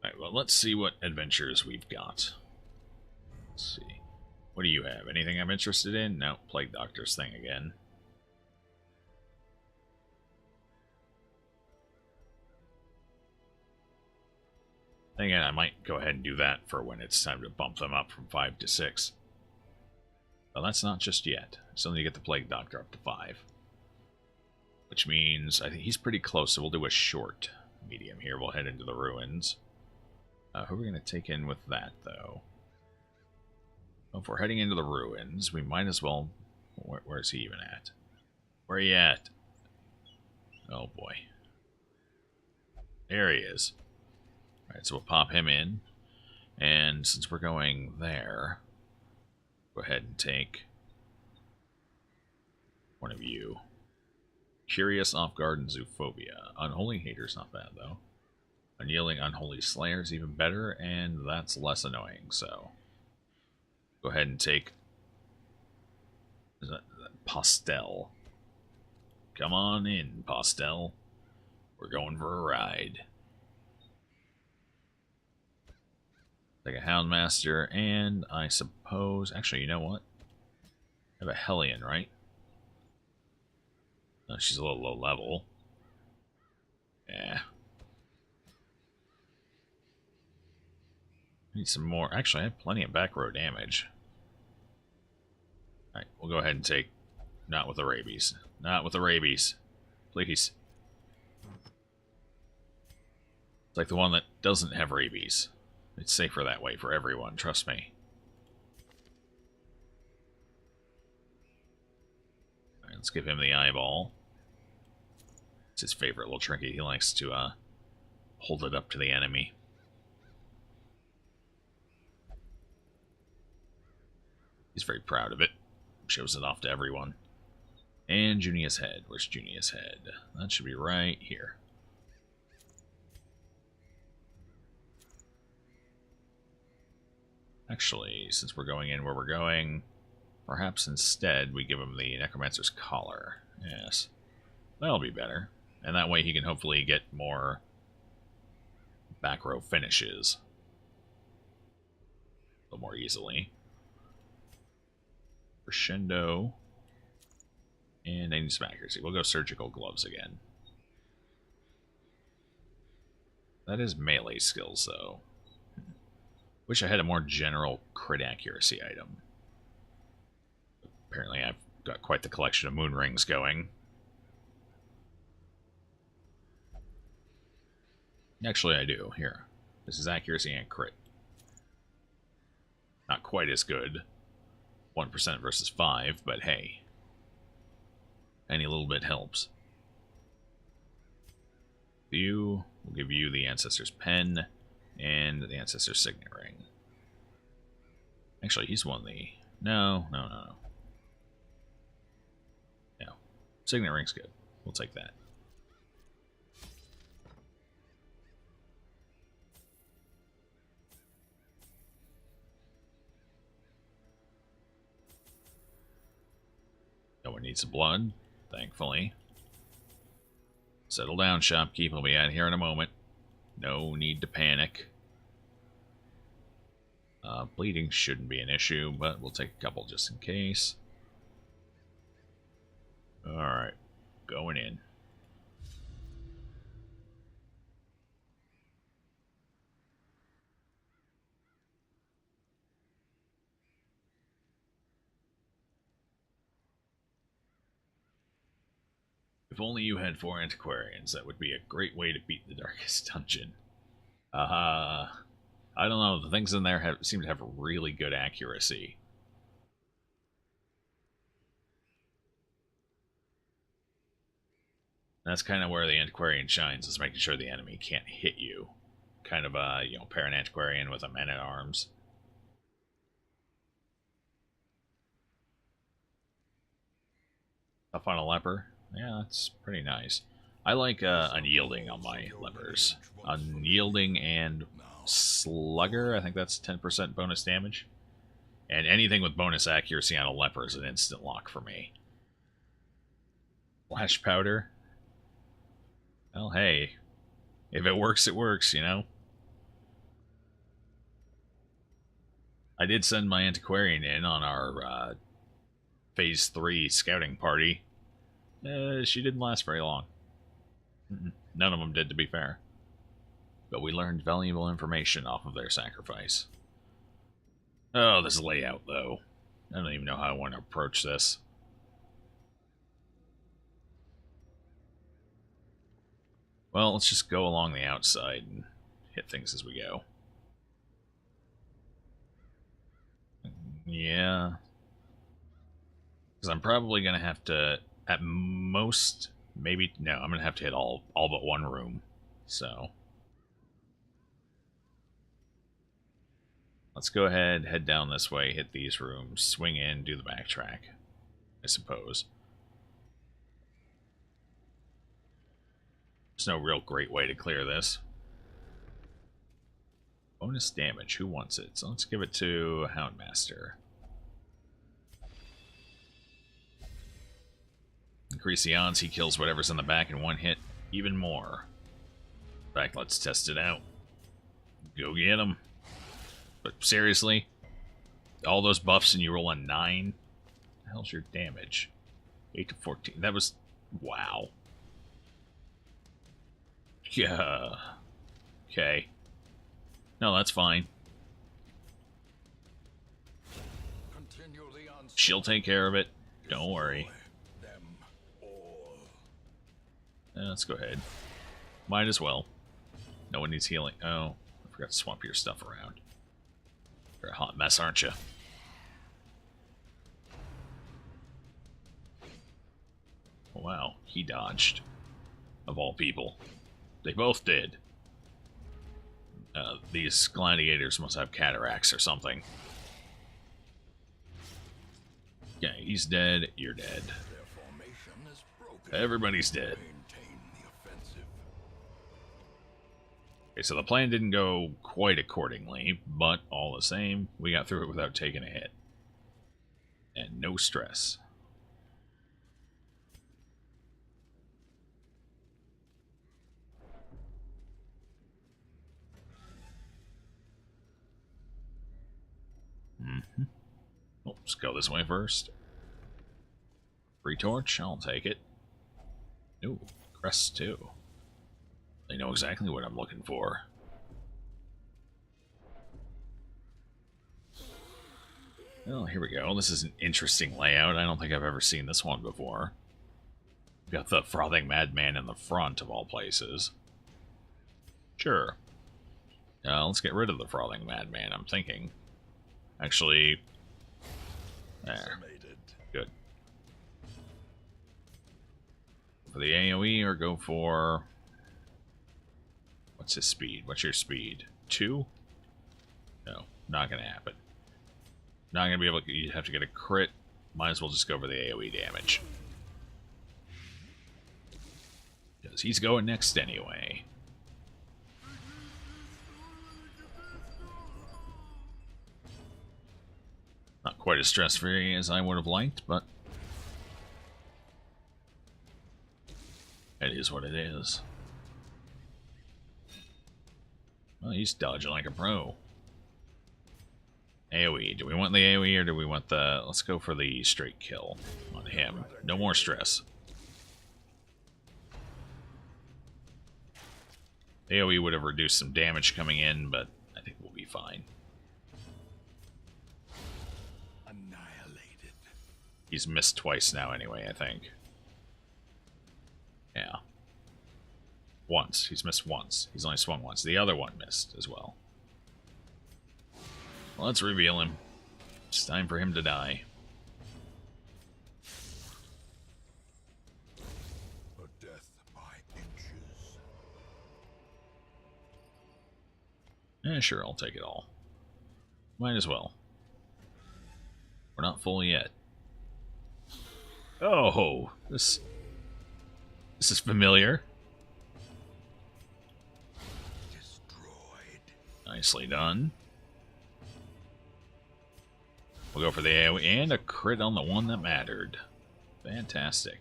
Alright, well, let's see what adventures we've got. Let's see. What do you have? Anything I'm interested in? No, Plague Doctor's thing again. Then again, I might go ahead and do that for when it's time to bump them up from 5 to 6. Well, that's not just yet. I still need to get the Plague Doctor up to 5. Which means I think he's pretty close, so we'll do a short medium here. We'll head into the ruins. Who are we going to take in with that, though? Well, if we're heading into the ruins, we might as well... Where's he even at? Where are you at? Oh, boy. There he is. Alright, so we'll pop him in. And since we're going there, go ahead and take one of you. Curious, Off-Guard, and Zoophobia. Unholy Hater's not bad, though. Unyielding, Unholy Slayer's even better, and that's less annoying, so... Go ahead and take... Postel. Come on in, Postel. We're going for a ride. Take a Houndmaster, and I suppose... Actually, you know what? I have a Hellion, right? No, she's a little low level. Yeah. Need some more. Actually, I have plenty of back row damage. Alright, we'll go ahead and take... Not with the rabies. Not with the rabies. Please. It's like the one that doesn't have rabies. It's safer that way for everyone, trust me. Alright, let's give him the eyeball. It's his favorite little trinket. He likes to hold it up to the enemy. He's very proud of it. Shows it off to everyone. And Junia's head. Where's Junia's head? That should be right here. Actually, since we're going in where we're going, perhaps instead we give him the Necromancer's Collar. Yes. That'll be better. And that way he can hopefully get more back row finishes. A little more easily. Crescendo. And I need some accuracy. We'll go Surgical Gloves again. That is melee skills, though. Wish I had a more general crit accuracy item. Apparently I've got quite the collection of moon rings going. Actually, I do. Here. This is accuracy and crit. Not quite as good. 1% versus 5, but hey. Any little bit helps. You, we'll give you the Ancestor's Pen and the Ancestor's Signet Ring. Actually, he's won the... No. No. Signet Ring's good. We'll take that. No one needs some blood, thankfully. Settle down, shopkeep. We'll be out here in a moment. No need to panic. Bleeding shouldn't be an issue, but we'll take a couple just in case. Alright, going in. If only you had 4 antiquarians, that would be a great way to beat the darkest dungeon. I don't know, the things in there seem to have really good accuracy. That's kind of where the antiquarian shines, is making sure the enemy can't hit you. Kind of a, pair an antiquarian with a man-at-arms. Up on a leper. Yeah, that's pretty nice. I like Unyielding on my lepers. Unyielding and Slugger, I think that's 10% bonus damage. And anything with bonus accuracy on a leper is an instant lock for me. Flash Powder. Well, hey. If it works, it works, you know? I did send my antiquarian in on our Phase 3 scouting party. She didn't last very long. None of them did, to be fair. But we learned valuable information off of their sacrifice. Oh, this layout, though. I don't even know how I want to approach this. Well, let's just go along the outside and hit things as we go. Yeah. Because I'm probably going to have to, at most, maybe, no, I'm going to have to hit all but one room. So, let's go ahead, head down this way, hit these rooms, swing in, do the backtrack, I suppose. There's no real great way to clear this. Bonus damage, who wants it? So let's give it to Houndmaster. Increase the odds he kills whatever's in the back in one hit even more. In fact, let's test it out. Go get him. But seriously? All those buffs and you roll a 9? What the hell's your damage? 8 to 14. That was... wow. Yeah. Okay. No, that's fine. She'll take care of it. Don't worry. Let's go ahead. Might as well. No one needs healing. Oh, I forgot to swap your stuff around. You're a hot mess, aren't you? Oh, wow, he dodged. Of all people. They both did. These gladiators must have cataracts or something. Okay, he's dead. You're dead. Everybody's dead. Okay, so the plan didn't go quite accordingly, but all the same, we got through it without taking a hit. And no stress. Oh, let's go this way first. Free torch, I'll take it. Ooh, crest too. They know exactly what I'm looking for. Well, here we go. This is an interesting layout. I don't think I've ever seen this one before. We've got the frothing madman in the front, of all places. Sure. Let's get rid of the frothing madman, I'm thinking. Actually... there. Good. For the AoE, or go for... what's his speed? What's your speed? 2? No, not gonna happen. Not gonna be able to... you have to get a crit. Might as well just go for the AoE damage. Because he's going next anyway. Not quite as stress-free as I would have liked, but... it is what it is. Well, he's dodging like a pro. AoE. Do we want the AoE or do we want the... let's go for the straight kill on him. No more stress. AoE would have reduced some damage coming in, but I think we'll be fine. Annihilated. He's missed twice now anyway, I think. Yeah. Once. He's missed once. He's only swung once. The other one missed as well. Well, let's reveal him. It's time for him to die. A death by inches. Yeah, sure, I'll take it all. Might as well. We're not full yet. Oh, this is familiar. Destroyed. Nicely done. We'll go for the AoE and a crit on the one that mattered. Fantastic.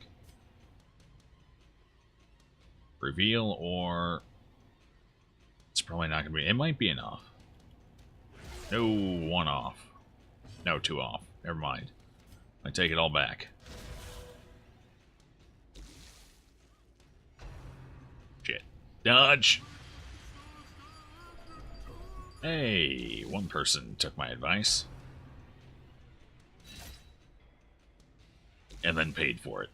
Reveal or... it's probably not going to be... it might be enough. No, one off. No, two off. Never mind. I take it all back. Shit. Dodge! Hey, one person took my advice. And then paid for it.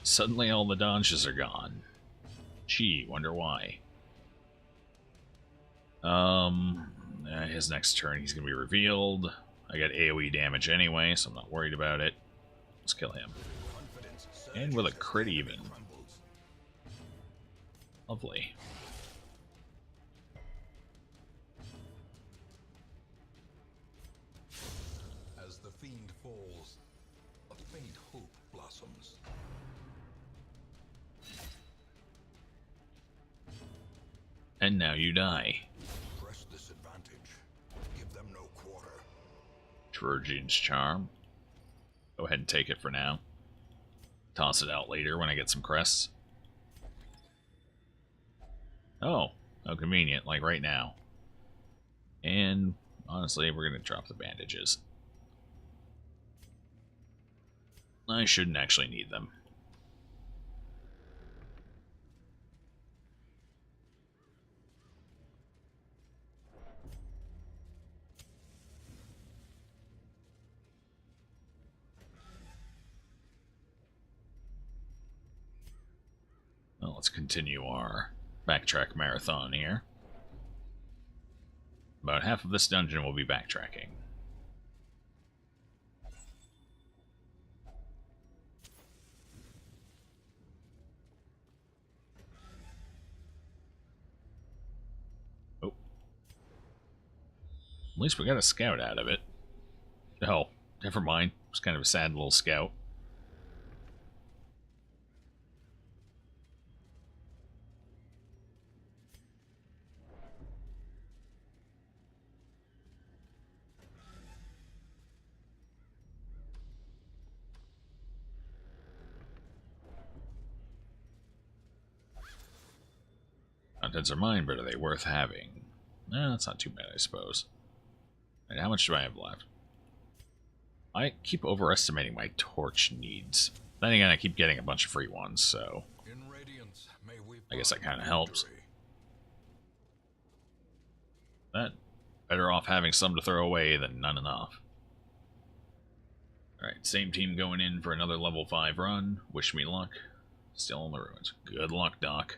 Suddenly all the dodges are gone. Gee, wonder why. His next turn he's gonna be revealed. I got AoE damage anyway, so I'm not worried about it. Let's kill him. And with a crit even. Lovely. As the fiend falls, a faint hope blossoms. And now you die. Press this advantage. Give them no quarter. Chirurgeon's Charm. Go ahead and take it for now. Toss it out later when I get some crests. Oh, how convenient, like right now. And honestly, we're going to drop the bandages. I shouldn't actually need them. Well, let's continue our backtrack marathon here. About half of this dungeon will be backtracking. Oh. At least we got a scout out of it. Oh, never mind. It was kind of a sad little scout. Contents are mine, but are they worth having? Eh, that's not too bad, I suppose. And how much do I have left? I keep overestimating my torch needs. Then again, I keep getting a bunch of free ones, so In radiance, may we I guess that kind of helps. victory. But better off having some to throw away than none enough. Alright, same team going in for another level 5 run. Wish me luck. Still in the ruins. Good luck, Doc.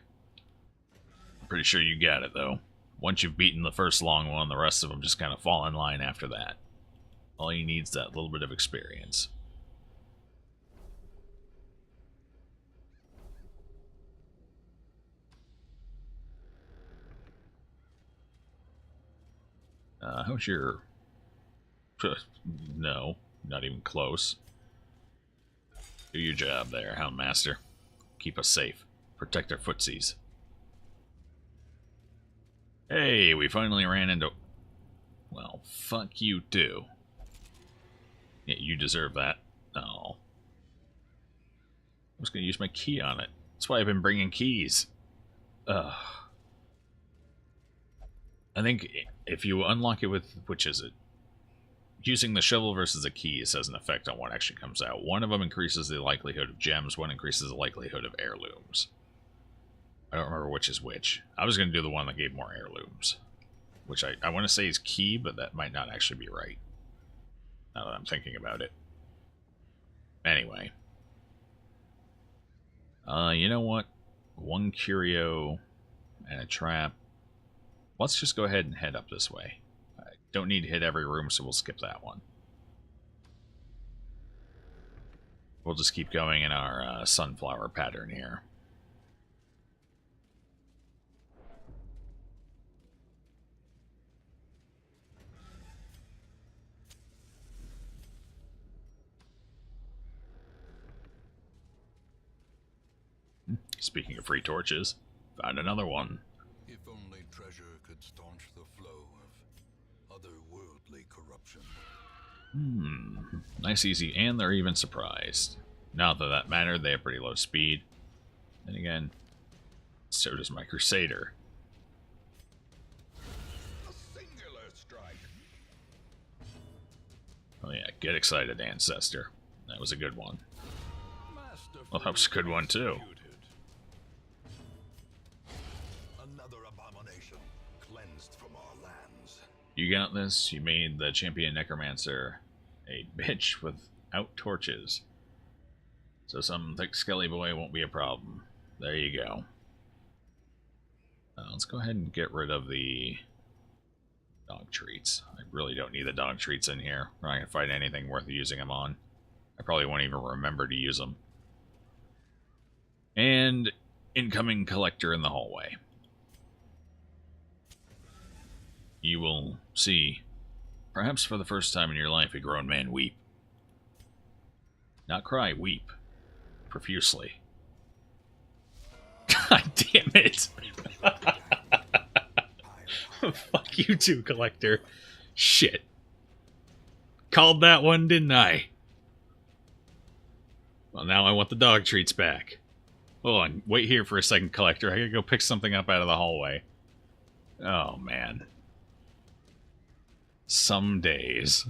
Pretty sure you got it, though. Once you've beaten the first long one, the rest of them just kind of fall in line after that. All he needs is that little bit of experience. How's your... No, not even close. Do your job there, Houndmaster. Keep us safe. Protect our footsies. Hey, we finally ran into... Well, fuck you too. Yeah, you deserve that. Oh. I was gonna use my key on it. That's why I've been bringing keys. Ugh. I think if you unlock it with... Which is it? Using the shovel versus the keys has an effect on what actually comes out. One of them increases the likelihood of gems, one increases the likelihood of heirlooms. I don't remember which is which. I was going to do the one that gave more heirlooms. Which I want to say is key, but that might not actually be right. Now that I'm thinking about it. Anyway. You know what? One curio and a trap. Let's just go ahead and head up this way. I don't need to hit every room, so we'll skip that one. We'll just keep going in our sunflower pattern here. Speaking of free torches, found another one. If only treasure could staunch the flow of otherworldly corruption. Nice, easy, and they're even surprised. Not that that mattered, they have pretty low speed. And again, so does my Crusader. Oh yeah, get excited, Ancestor. That was a good one. Well, that was a good one, too. Another abomination cleansed from our lands. You got this. You made the champion necromancer a bitch without torches. So some thick skelly boy won't be a problem. There you go. Let's go ahead and get rid of the dog treats. I really don't need the dog treats in here. We're not going to find anything worth using them on. I probably won't even remember to use them. And incoming collector in the hallway. You will see, perhaps for the first time in your life, a grown man weep. Not cry, weep. Profusely. God damn it! Fuck you too, collector. Shit. Called that one, didn't I? Well, now I want the dog treats back. Hold on, wait here for a second, collector. I gotta go pick something up out of the hallway. Oh, man. Some days.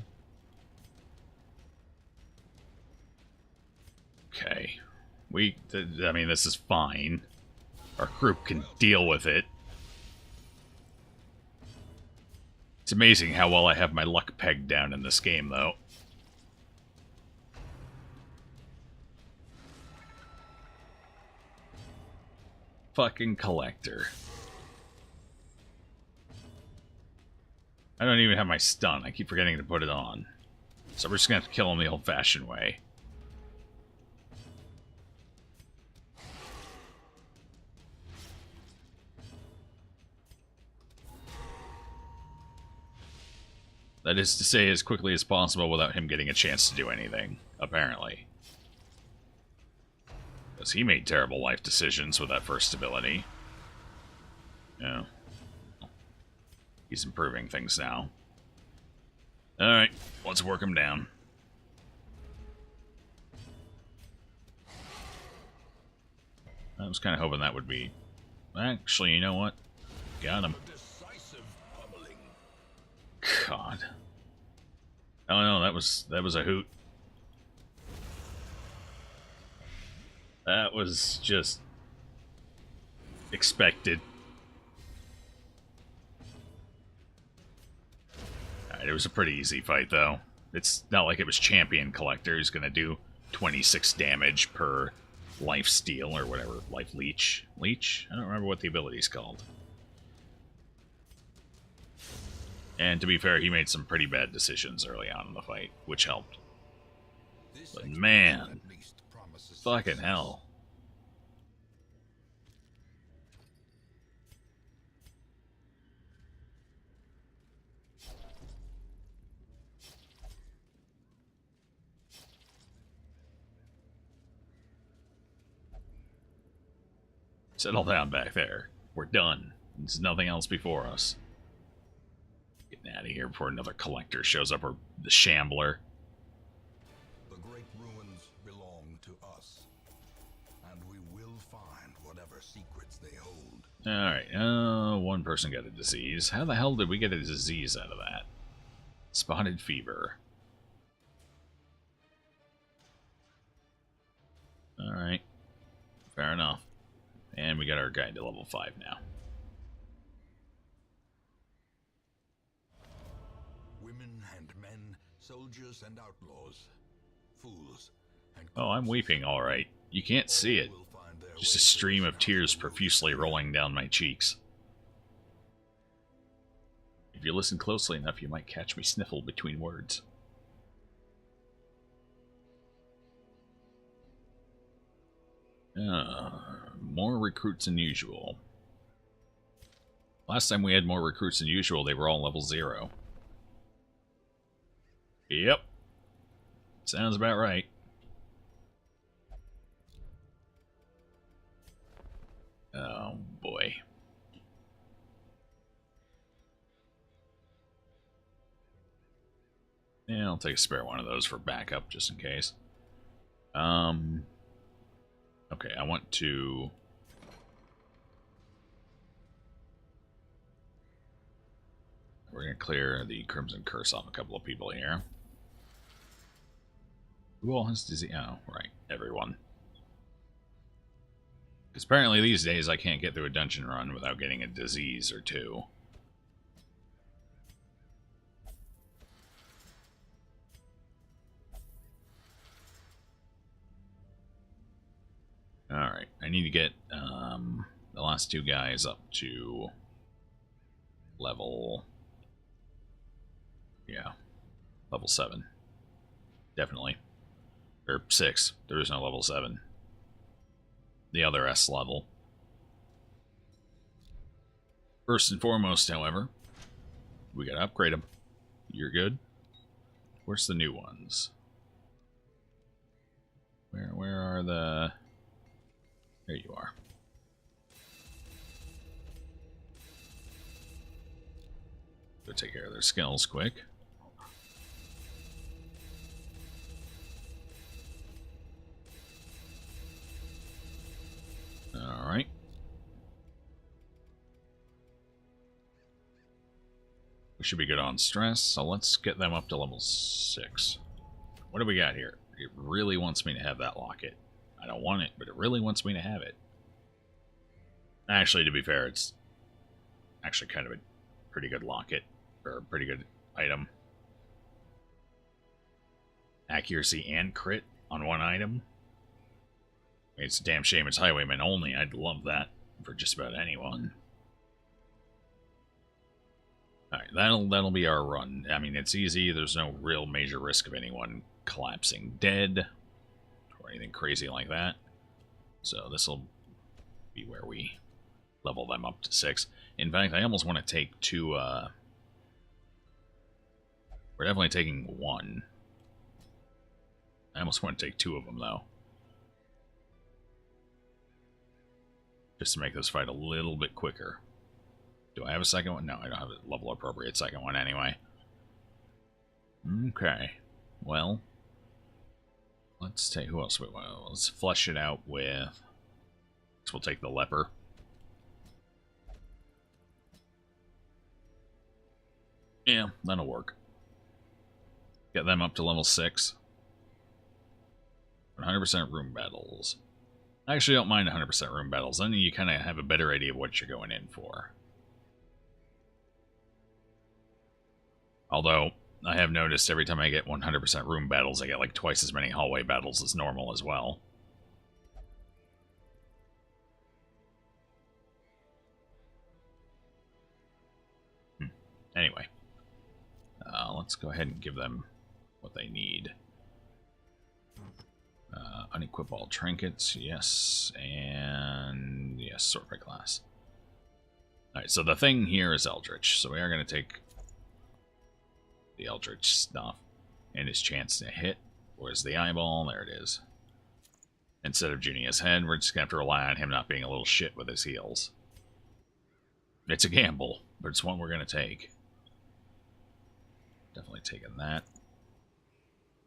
Okay. I mean, this is fine. Our group can deal with it. It's amazing how well I have my luck pegged down in this game, though. Fucking collector. I don't even have my stun. I keep forgetting to put it on. So we're just gonna have to kill him the old-fashioned way. That is to say, as quickly as possible without him getting a chance to do anything, apparently. Because he made terrible life decisions with that first ability. Yeah. He's improving things now. Alright, let's work him down. I was kind of hoping that would be... Actually, you know what? Got him. God. Oh no, that was a hoot. That was just expected. Alright, it was a pretty easy fight though. It's not like it was champion collector who's gonna do 26 damage per life steal or whatever. Life leech. Leech? I don't remember what the ability's called. And to be fair, he made some pretty bad decisions early on in the fight, which helped. But man, fucking hell. Settle down back there. We're done. There's nothing else before us. Getting out of here before another collector shows up, or the shambler. The great ruins belong to us, and we will find whatever secrets they hold. Alright, one person got a disease. How the hell did we get a disease out of that? Spotted fever. Alright. Fair enough. And we got our guide to level 5 now. Women and men, soldiers and outlaws, fools and... Oh, I'm weeping, alright. You can't see it. Just a stream of tears profusely rolling down my cheeks. If you listen closely enough, you might catch me sniffle between words. More recruits than usual. Last time we had more recruits than usual, they were all level 0. Yep. Sounds about right. Oh, boy. Yeah, I'll take a spare one of those for backup, just in case. Okay, I want to... We're going to clear the Crimson Curse off a couple of people here. Who all has disease? Oh, right. Everyone. Because apparently these days I can't get through a dungeon run without getting a disease or two. Alright, I need to get the last two guys up to level... Yeah, level 7. Definitely. Or 6. There is no level 7. The other S level. First and foremost, however, we gotta upgrade them. You're good? Where's the new ones? Where are the... There you are. Go take care of their skills quick. Alright. We should be good on stress, so let's get them up to level 6. What do we got here? It really wants me to have that locket. I don't want it, but it really wants me to have it. Actually, to be fair, it's actually kind of a pretty good locket, or a pretty good item. Accuracy and crit on one item. It's a damn shame it's Highwayman only. I'd love that for just about anyone. Alright, that'll be our run. I mean, it's easy. There's no real major risk of anyone collapsing dead or anything crazy like that. So this will be where we level them up to 6. In fact, I almost want to take 2... We're definitely taking 1. I almost want to take 2 of them, though. Just to make this fight a little bit quicker. Do I have a second one? No, I don't have a level appropriate second one anyway. Okay. Well, let's take... Who else? Well, let's flesh it out with... So we'll take the leper. Yeah, that'll work. Get them up to level 6. 100% room battles. I actually don't mind 100% room battles. Then you kind of have a better idea of what you're going in for. Although, I have noticed every time I get 100% room battles, I get like twice as many hallway battles as normal as well. Anyway. Let's go ahead and give them what they need. Unequip all trinkets, yes, and yes, sort by class. Alright, so the thing here is Eldritch, so we are going to take the Eldritch stuff and his chance to hit. Where's the eyeball? There it is. Instead of Junia's head, we're just going to have to rely on him not being a little shit with his heals. It's a gamble, but it's one we're going to take. Definitely taking that.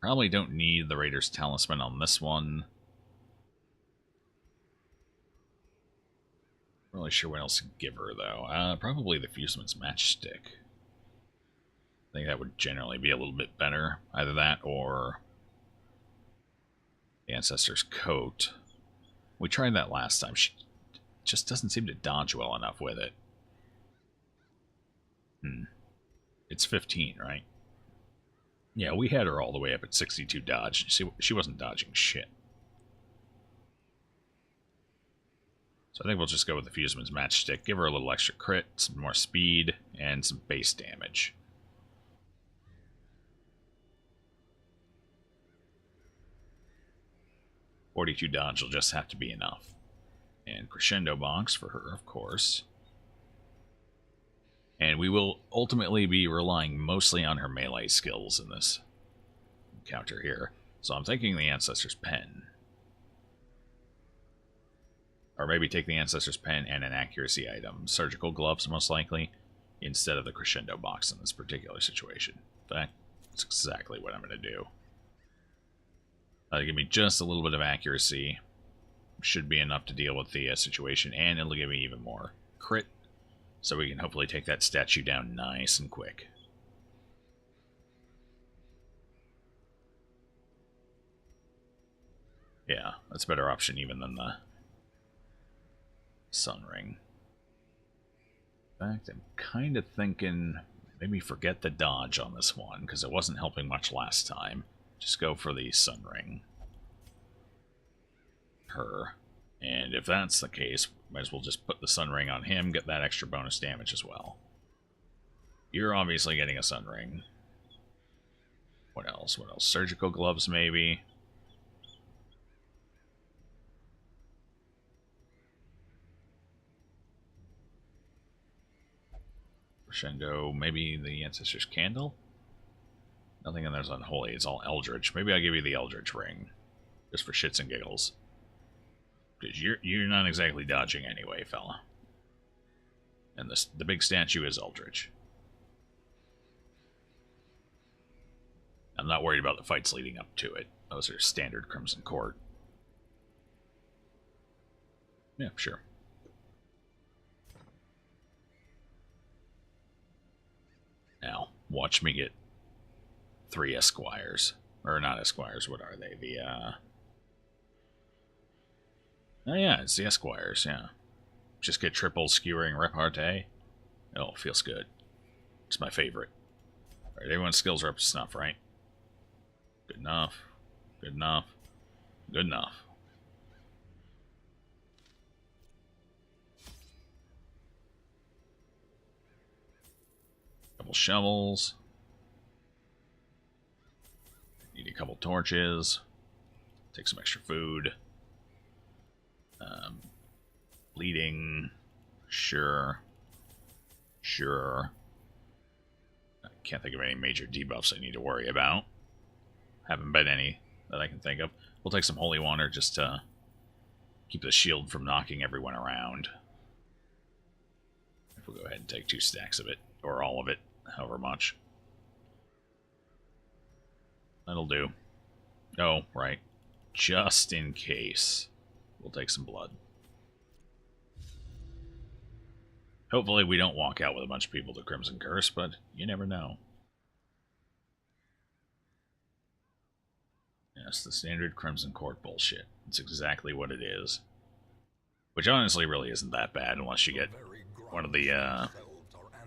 Probably don't need the Raider's Talisman on this one. Not really sure what else to give her, though. Probably the Fuseman's Matchstick. I think that would generally be a little bit better. Either that or the Ancestor's Coat. We tried that last time. She just doesn't seem to dodge well enough with it. It's 15, right? Yeah, we had her all the way up at 62 dodge. She wasn't dodging shit. So I think we'll just go with the Fuseman's Matchstick. Give her a little extra crit, some more speed, and some base damage. .42 dodge will just have to be enough. And Crescendo Box for her, of course. And we will ultimately be relying mostly on her melee skills in this encounter here. So I'm taking the Ancestor's Pen. Or maybe take the Ancestor's Pen and an accuracy item. Surgical gloves, most likely, instead of the Crescendo Box in this particular situation. In fact, that's exactly what I'm going to do. That'll give me just a little bit of accuracy. Should be enough to deal with the situation, and it'll give me even more crit. So we can hopefully take that statue down nice and quick. Yeah, that's a better option even than the Sun Ring. In fact, I'm kind of thinking maybe forget the dodge on this one, because it wasn't helping much last time. Just go for the Sun Ring. Her. And if that's the case, might as well just put the Sun Ring on him, get that extra bonus damage as well. You're obviously getting a Sun Ring. What else? What else? Surgical gloves, maybe? Crescendo, maybe the Ancestor's Candle? Nothing in there's unholy, it's all Eldritch. Maybe I'll give you the Eldritch Ring. Just for shits and giggles. Because you're not exactly dodging anyway, fella. And the big statue is Eldritch. I'm not worried about the fights leading up to it. Those are standard Crimson Court. Yeah, sure. Now, watch me get 3 Esquires. Or not Esquires, what are they? The, Oh yeah, it's the Esquires, yeah. Just get triple skewering repartee. Oh, feels good. It's my favorite. Alright, everyone's skills are up to snuff, right? Good enough. Good enough. Good enough. Couple shovels. Need a couple torches. Take some extra food. Bleeding. Sure. Sure. I can't think of any major debuffs I need to worry about. Haven't been any that I can think of. We'll take some Holy Water just to keep the shield from knocking everyone around. If we'll go ahead and take 2 stacks of it. Or all of it. However much. That'll do. Oh, right. Just in case. We'll take some blood. Hopefully we don't walk out with a bunch of people to Crimson Curse, but you never know. Yes, the standard Crimson Court bullshit. It's exactly what it is. Which honestly really isn't that bad unless you get one of the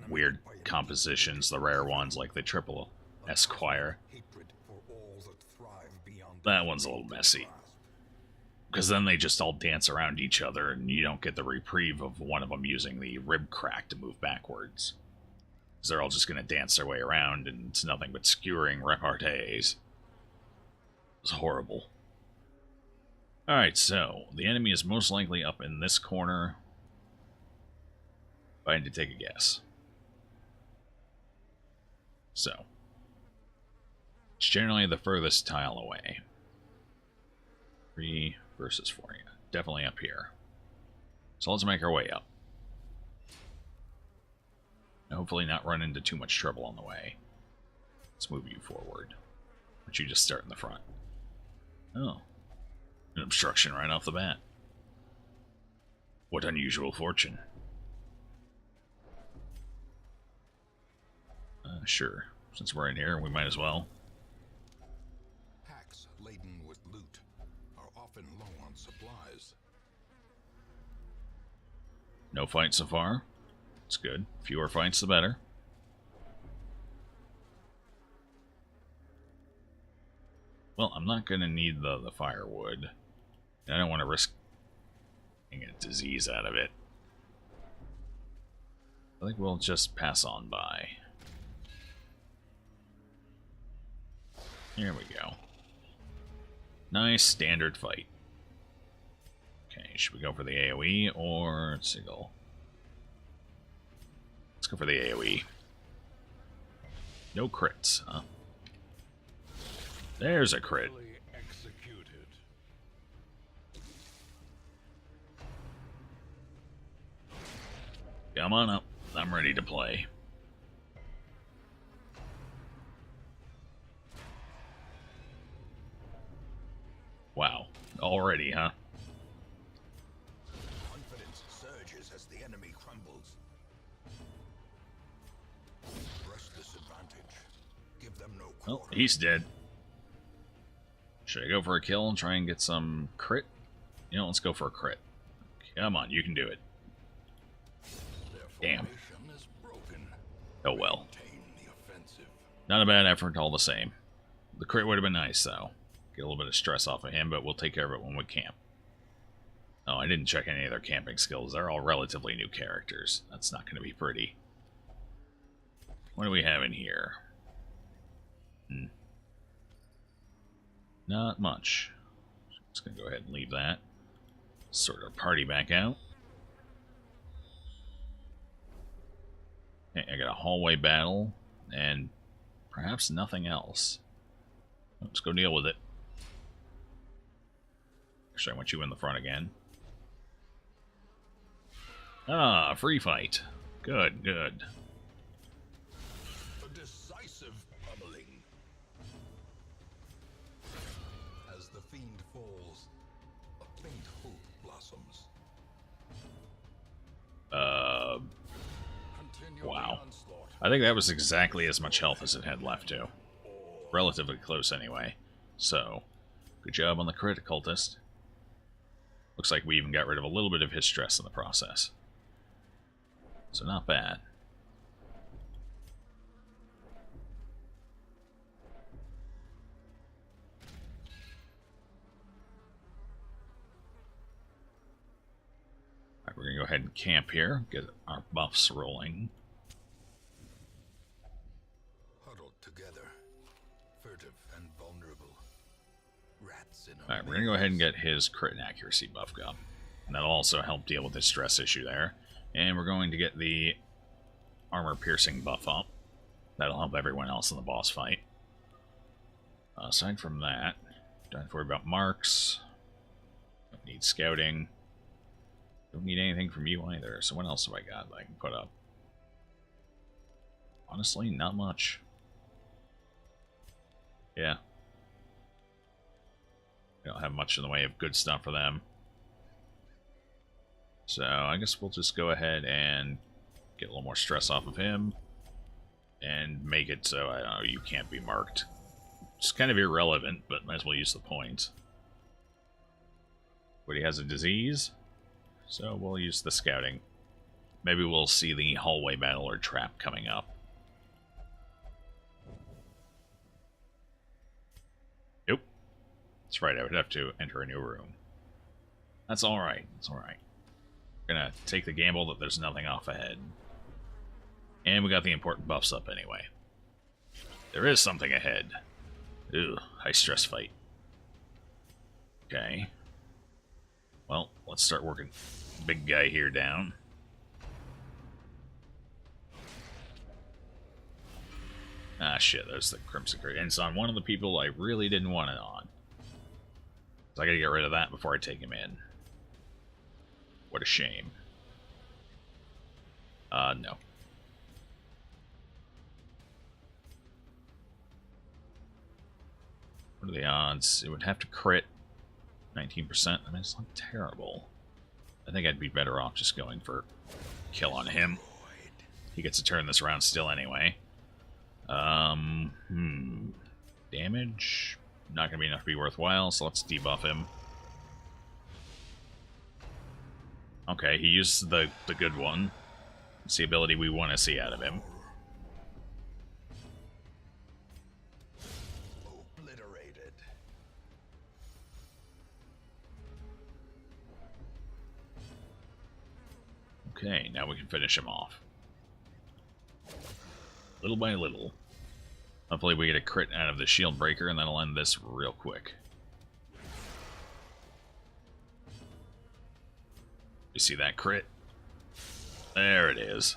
weird compositions, the rare ones like the triple Esquire. That one's a little messy. Because then they just all dance around each other and you don't get the reprieve of one of them using the rib crack to move backwards. Because they're all just going to dance their way around and it's nothing but skewering repartees. It's horrible. Alright, so the enemy is most likely up in this corner. If I had to take a guess. So. It's generally the furthest tile away. 3 versus 4. Yeah, definitely up here. So let's make our way up. And hopefully not run into too much trouble on the way. Let's move you forward. But you just start in the front. Oh. An obstruction right off the bat. What unusual fortune. Sure. Since we're in here, we might as well. Packs laden with loot are often low on supplies. No fights so far. It's good. Fewer fights, the better. Well, I'm not going to need the firewood. And I don't want to risk getting a disease out of it. I think we'll just pass on by. Here we go. Nice standard fight. Okay, should we go for the AoE or single? Let's go for the AoE. No crits, huh? There's a crit. Come on up. I'm ready to play. Wow. Already, huh? Confidence surges as the enemy crumbles. Press this advantage. Give them no Well, quarter. he's dead. Should I go for a kill and try and get some crit? You know, let's go for a crit. Come on, you can do it. Damn. Oh well. Not a bad effort all the same. The crit would have been nice, though. Get a little bit of stress off of him, but we'll take care of it when we camp. Oh, I didn't check any of their camping skills. They're all relatively new characters. That's not going to be pretty. What do we have in here? Not much. Just going to go ahead and leave that. Sort our party back out. Okay, I got a hallway battle, and perhaps nothing else. Let's go deal with it. Actually, I want you in the front again. Ah, free fight. Good, good. A decisive pummeling. As the fiend falls, a faint hope blossoms. Wow. I think that was exactly as much health as it had left to. Relatively close anyway. So, good job on the crit, cultist. Looks like we even got rid of a little bit of his stress in the process. So not bad. Alright, we're going to go ahead and camp here, get our buffs rolling. Huddled together, furtive and vulnerable. Rats in Alright, we're going to go ahead and get his crit and accuracy buff up. And that'll also help deal with his stress issue there. And we're going to get the armor piercing buff up. That'll help everyone else in the boss fight. Aside from that, don't have to worry about marks. Don't need scouting. Don't need anything from you either. So what else have I got that I can put up? Honestly, not much. Yeah. We don't have much in the way of good stuff for them. So I guess we'll just go ahead and get a little more stress off of him. And make it so, I don't know, you can't be marked. It's kind of irrelevant, but might as well use the points. But he has a disease, so we'll use the scouting. Maybe we'll see the hallway battle or trap coming up. Nope. That's right, I would have to enter a new room. That's alright, that's alright. We're gonna take the gamble that there's nothing off ahead. And we got the important buffs up anyway. There is something ahead. Ugh, high stress fight. Okay. Well, let's start working big guy here down. Ah, shit, there's the Crimson Crit. And it's on one of the people I really didn't want it on. So I gotta get rid of that before I take him in. What a shame. No. What are the odds? It would have to crit 19%. I mean, it's not terrible. I think I'd be better off just going for kill on him. He gets to turn this round still anyway. Damage? Not going to be enough to be worthwhile, so let's debuff him. Okay, he used the good one. It's the ability we want to see out of him. Obliterated. Okay, now we can finish him off. Little by little. Hopefully we get a crit out of the shield breaker, and that'll end this real quick. You see that crit? There it is.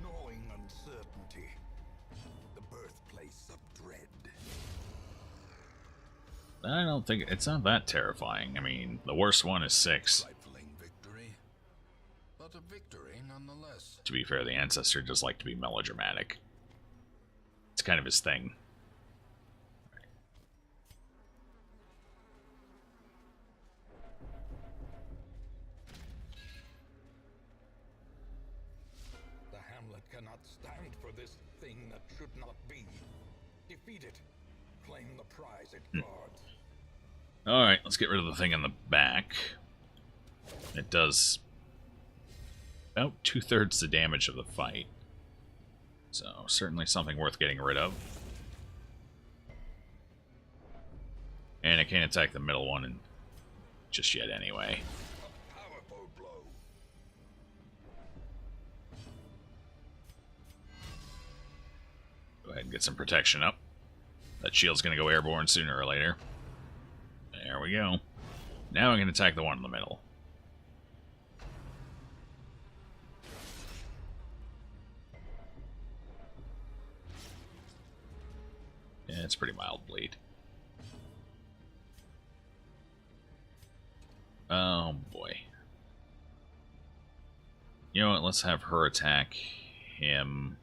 Gnawing uncertainty. The birthplace of dread. I don't think... it's not that terrifying. I mean, the worst one is 6. Trifling victory, but a victory nonetheless. To be fair, the Ancestor does like to be melodramatic. It's kind of his thing. The hamlet cannot stand this thing that should not be. Defeat it. Claim the prize it guards. Alright, let's get rid of the thing in the back. It does about 2/3 the damage of the fight. So, certainly something worth getting rid of. And I can't attack the middle one just yet anyway. A powerful blow. Go ahead and get some protection up. That shield's going to go airborne sooner or later. There we go. Now I can attack the one in the middle. Yeah, it's pretty mild bleed. Oh boy. You know what, let's have her attack him.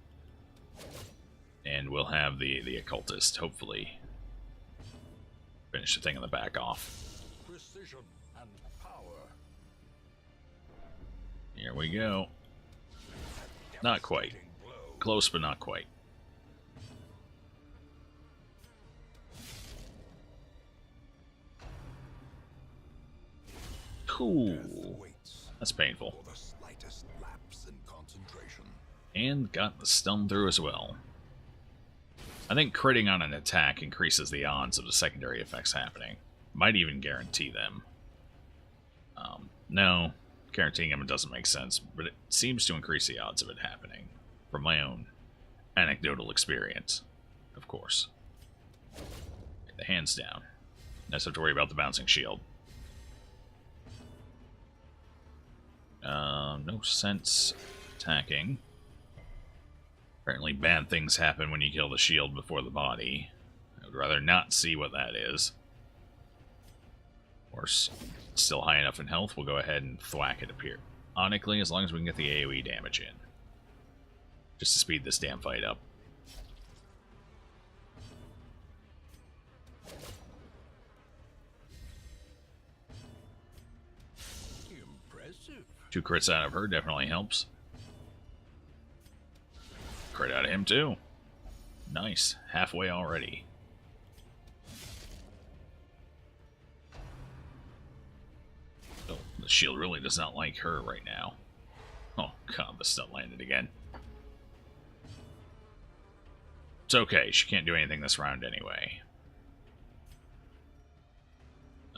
And we'll have the occultist, hopefully, finish the thing in the back off. Precision and power. Here we go. Not quite. Close, but not quite. Cool. That's painful. For the slightest lapse in concentration. And got the stun through as well. I think critting on an attack increases the odds of the secondary effects happening. Might even guarantee them. No, guaranteeing them doesn't make sense, but it seems to increase the odds of it happening. From my own anecdotal experience, of course. Get the hands down. Now I just have to worry about the bouncing shield. No sense attacking. Apparently bad things happen when you kill the shield before the body. I would rather not see what that is. Of course, it's still high enough in health, we'll go ahead and thwack it periodically, as long as we can get the AoE damage in. Just to speed this damn fight up. Impressive. 2 crits out of her definitely helps. Crit out of him too. Nice. Halfway already. Oh, the shield really does not like her right now. Oh god, the stun landed again. It's okay, she can't do anything this round anyway.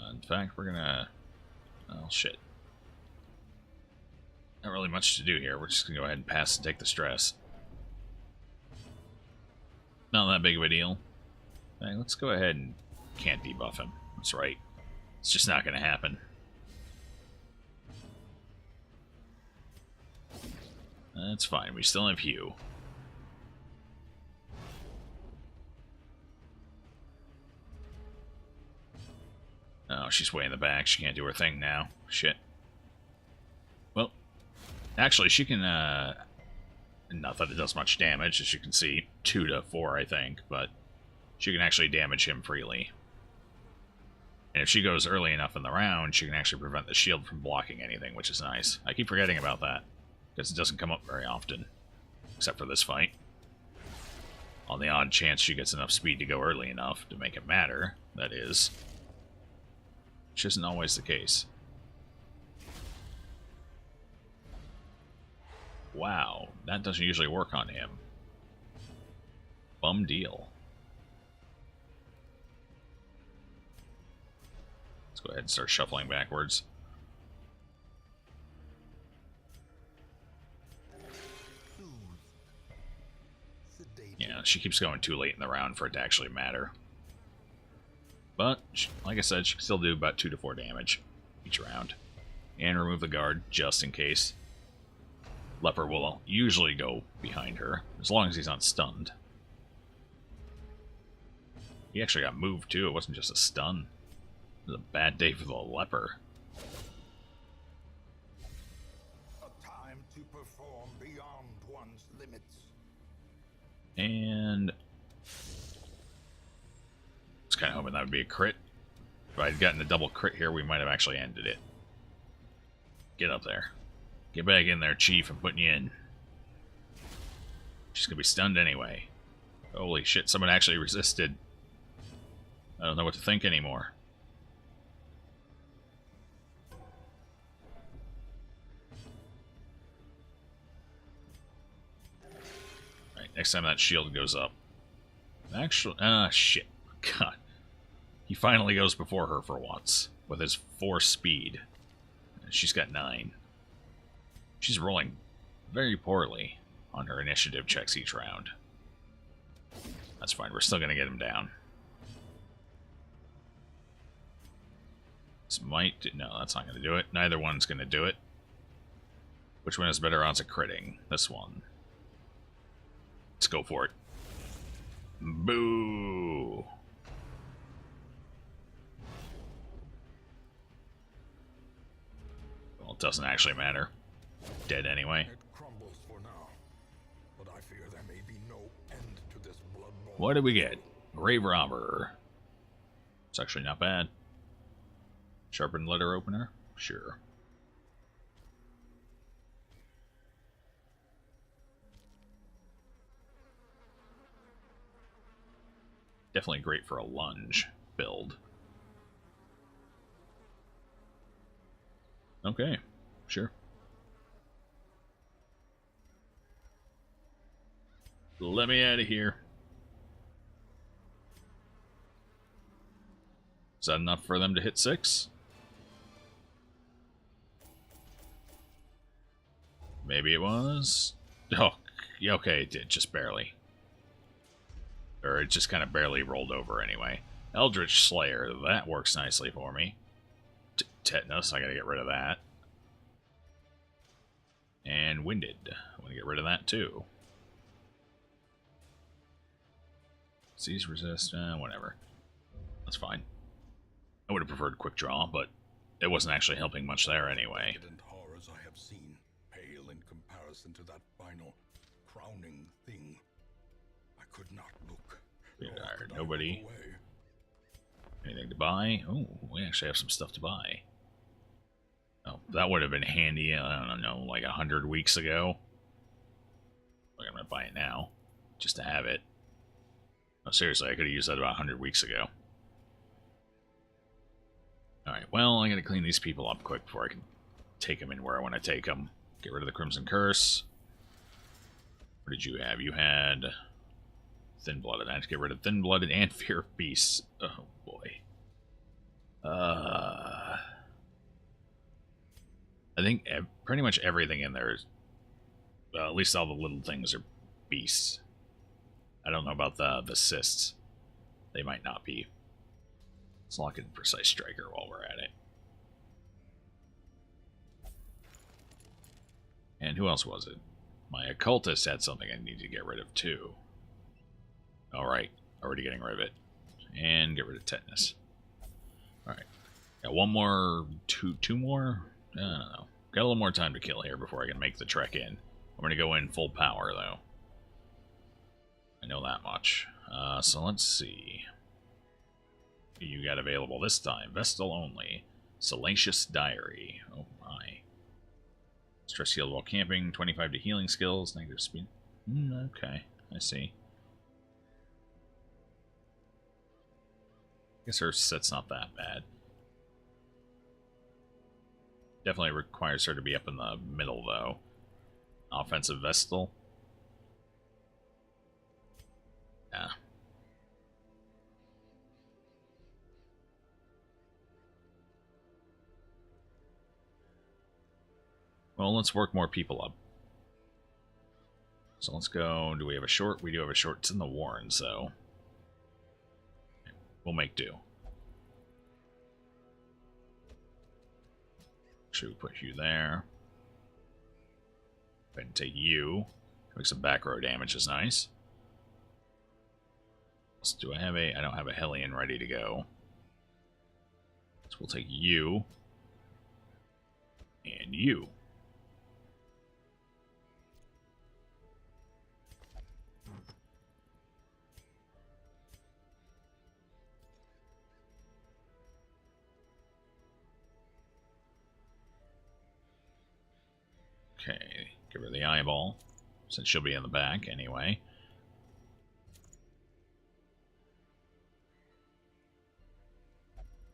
In fact, we're gonna... Oh, shit. Not really much to do here. We're just gonna go ahead and pass and take the stress. Not that big of a deal. Hey, let's go ahead and can't debuff him. That's right. It's just not gonna happen. That's fine. We still have Hugh. Oh, she's way in the back. She can't do her thing now. Shit. Well, actually, she can, not that it does much damage, as you can see. 2 to 4, I think, but she can actually damage him freely. And if she goes early enough in the round, she can actually prevent the shield from blocking anything, which is nice. I keep forgetting about that, because it doesn't come up very often. Except for this fight. On the odd chance she gets enough speed to go early enough to make it matter, that is. Which isn't always the case. Wow, that doesn't usually work on him. Bum deal. Let's go ahead and start shuffling backwards. Yeah, she keeps going too late in the round for it to actually matter. But, like I said, she can still do about 2 to 4 damage each round. And remove the guard, just in case. Leper will usually go behind her, as long as he's not stunned. He actually got moved, too. It wasn't just a stun. It was a bad day for the Leper. A time to perform beyond one's limits. And... I was kind of hoping that would be a crit. If I had gotten a double crit here, we might have actually ended it. Get up there. Get back in there, Chief. I'm putting you in. She's gonna be stunned anyway. Holy shit, someone actually resisted. I don't know what to think anymore. Alright, next time that shield goes up. Actually, shit. God. He finally goes before her for once, with his 4 speed. She's got 9. She's rolling very poorly on her initiative checks each round. That's fine, we're still gonna get him down. This might do, no, that's not gonna do it. Neither one's gonna do it. Which one has better odds of critting? This one. Let's go for it. Boo! Well, it doesn't actually matter. Dead anyway. It crumbles for now, but I fear there may be no end to this blood-bowl. What did we get? Grave Robber. It's actually not bad. Sharpened letter opener? Sure. Definitely great for a lunge build. Okay, sure. Let me out of here. Is that enough for them to hit 6? Maybe it was. Oh, yeah, okay, it did, just barely. Or it just kind of barely rolled over anyway. Eldritch Slayer, that works nicely for me. Tetanus, I gotta get rid of that. And Winded, I want to get rid of that too. Seize resist, whatever. That's fine. I would have preferred Quick Draw, but it wasn't actually helping much there anyway. Decadent horrors I have seen pale in comparison to that final crowning thing. I could not look. Nobody. Anything to buy? Oh, we actually have some stuff to buy. Oh, that would have been handy, I don't know, like 100 weeks ago. Like, I'm gonna buy it now, just to have it. No, seriously, I could have used that about 100 weeks ago. Alright, well, I gotta clean these people up quick before I can take them in where I want to take them. Get rid of the Crimson Curse. What did you have? You had Thin-Blooded. I have to get rid of Thin-Blooded and Fear of Beasts. Oh, boy. I think pretty much everything in there is... Well, at least all the little things are beasts. I don't know about the cysts. They might not be. Let's lock in Precise Striker while we're at it. And who else was it? My Occultist had something I need to get rid of too. Alright, already getting rid of it. And get rid of Tetanus. Alright. Got one more, two more? I don't know. Got a little more time to kill here before I can make the trek in. I'm going to go in full power though. I know that much. So let's see. What you got available this time? Vestal only. Salacious Diary. Oh my. Stress healed while camping. 25 to healing skills. Negative speed. Okay. I see. Guess her set's not that bad. Definitely requires her to be up in the middle though. Offensive Vestal. Yeah. Well, let's work more people up. So let's go. Do we have a short? We do have a short. It's in the Warren, so we'll make do. Should we put you there? Go ahead and take you. Make some back row damage is nice. Do I have a... I don't have a Hellion ready to go. So we'll take you. And you. Okay, get rid of the eyeball. since she'll be in the back anyway.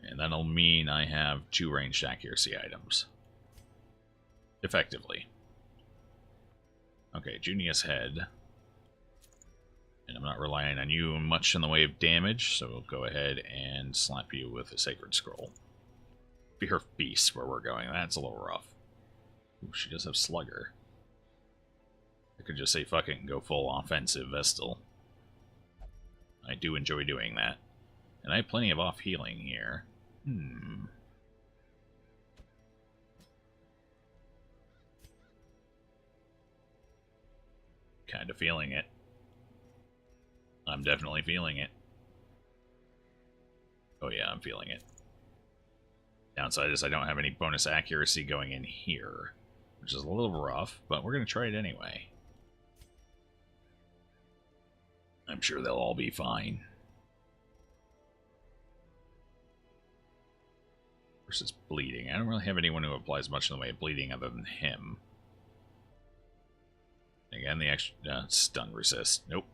And that'll mean I have 2 ranged accuracy items. Effectively. Okay, Junia's head. And I'm not relying on you much in the way of damage, so we'll go ahead and slap you with a Sacred Scroll. Fear Beast, where we're going. That's a little rough. Ooh, she does have Slugger. I could just say fuck it and go full offensive Vestal. I do enjoy doing that. And I have plenty of off healing here. Kind of feeling it. I'm definitely feeling it. Oh yeah, I'm feeling it. Downside is I don't have any bonus accuracy going in here, which is a little rough, but we're going to try it anyway. I'm sure they'll all be fine. Versus bleeding. I don't really have anyone who applies much in the way of bleeding other than him. Again, the extra stun resist. Nope.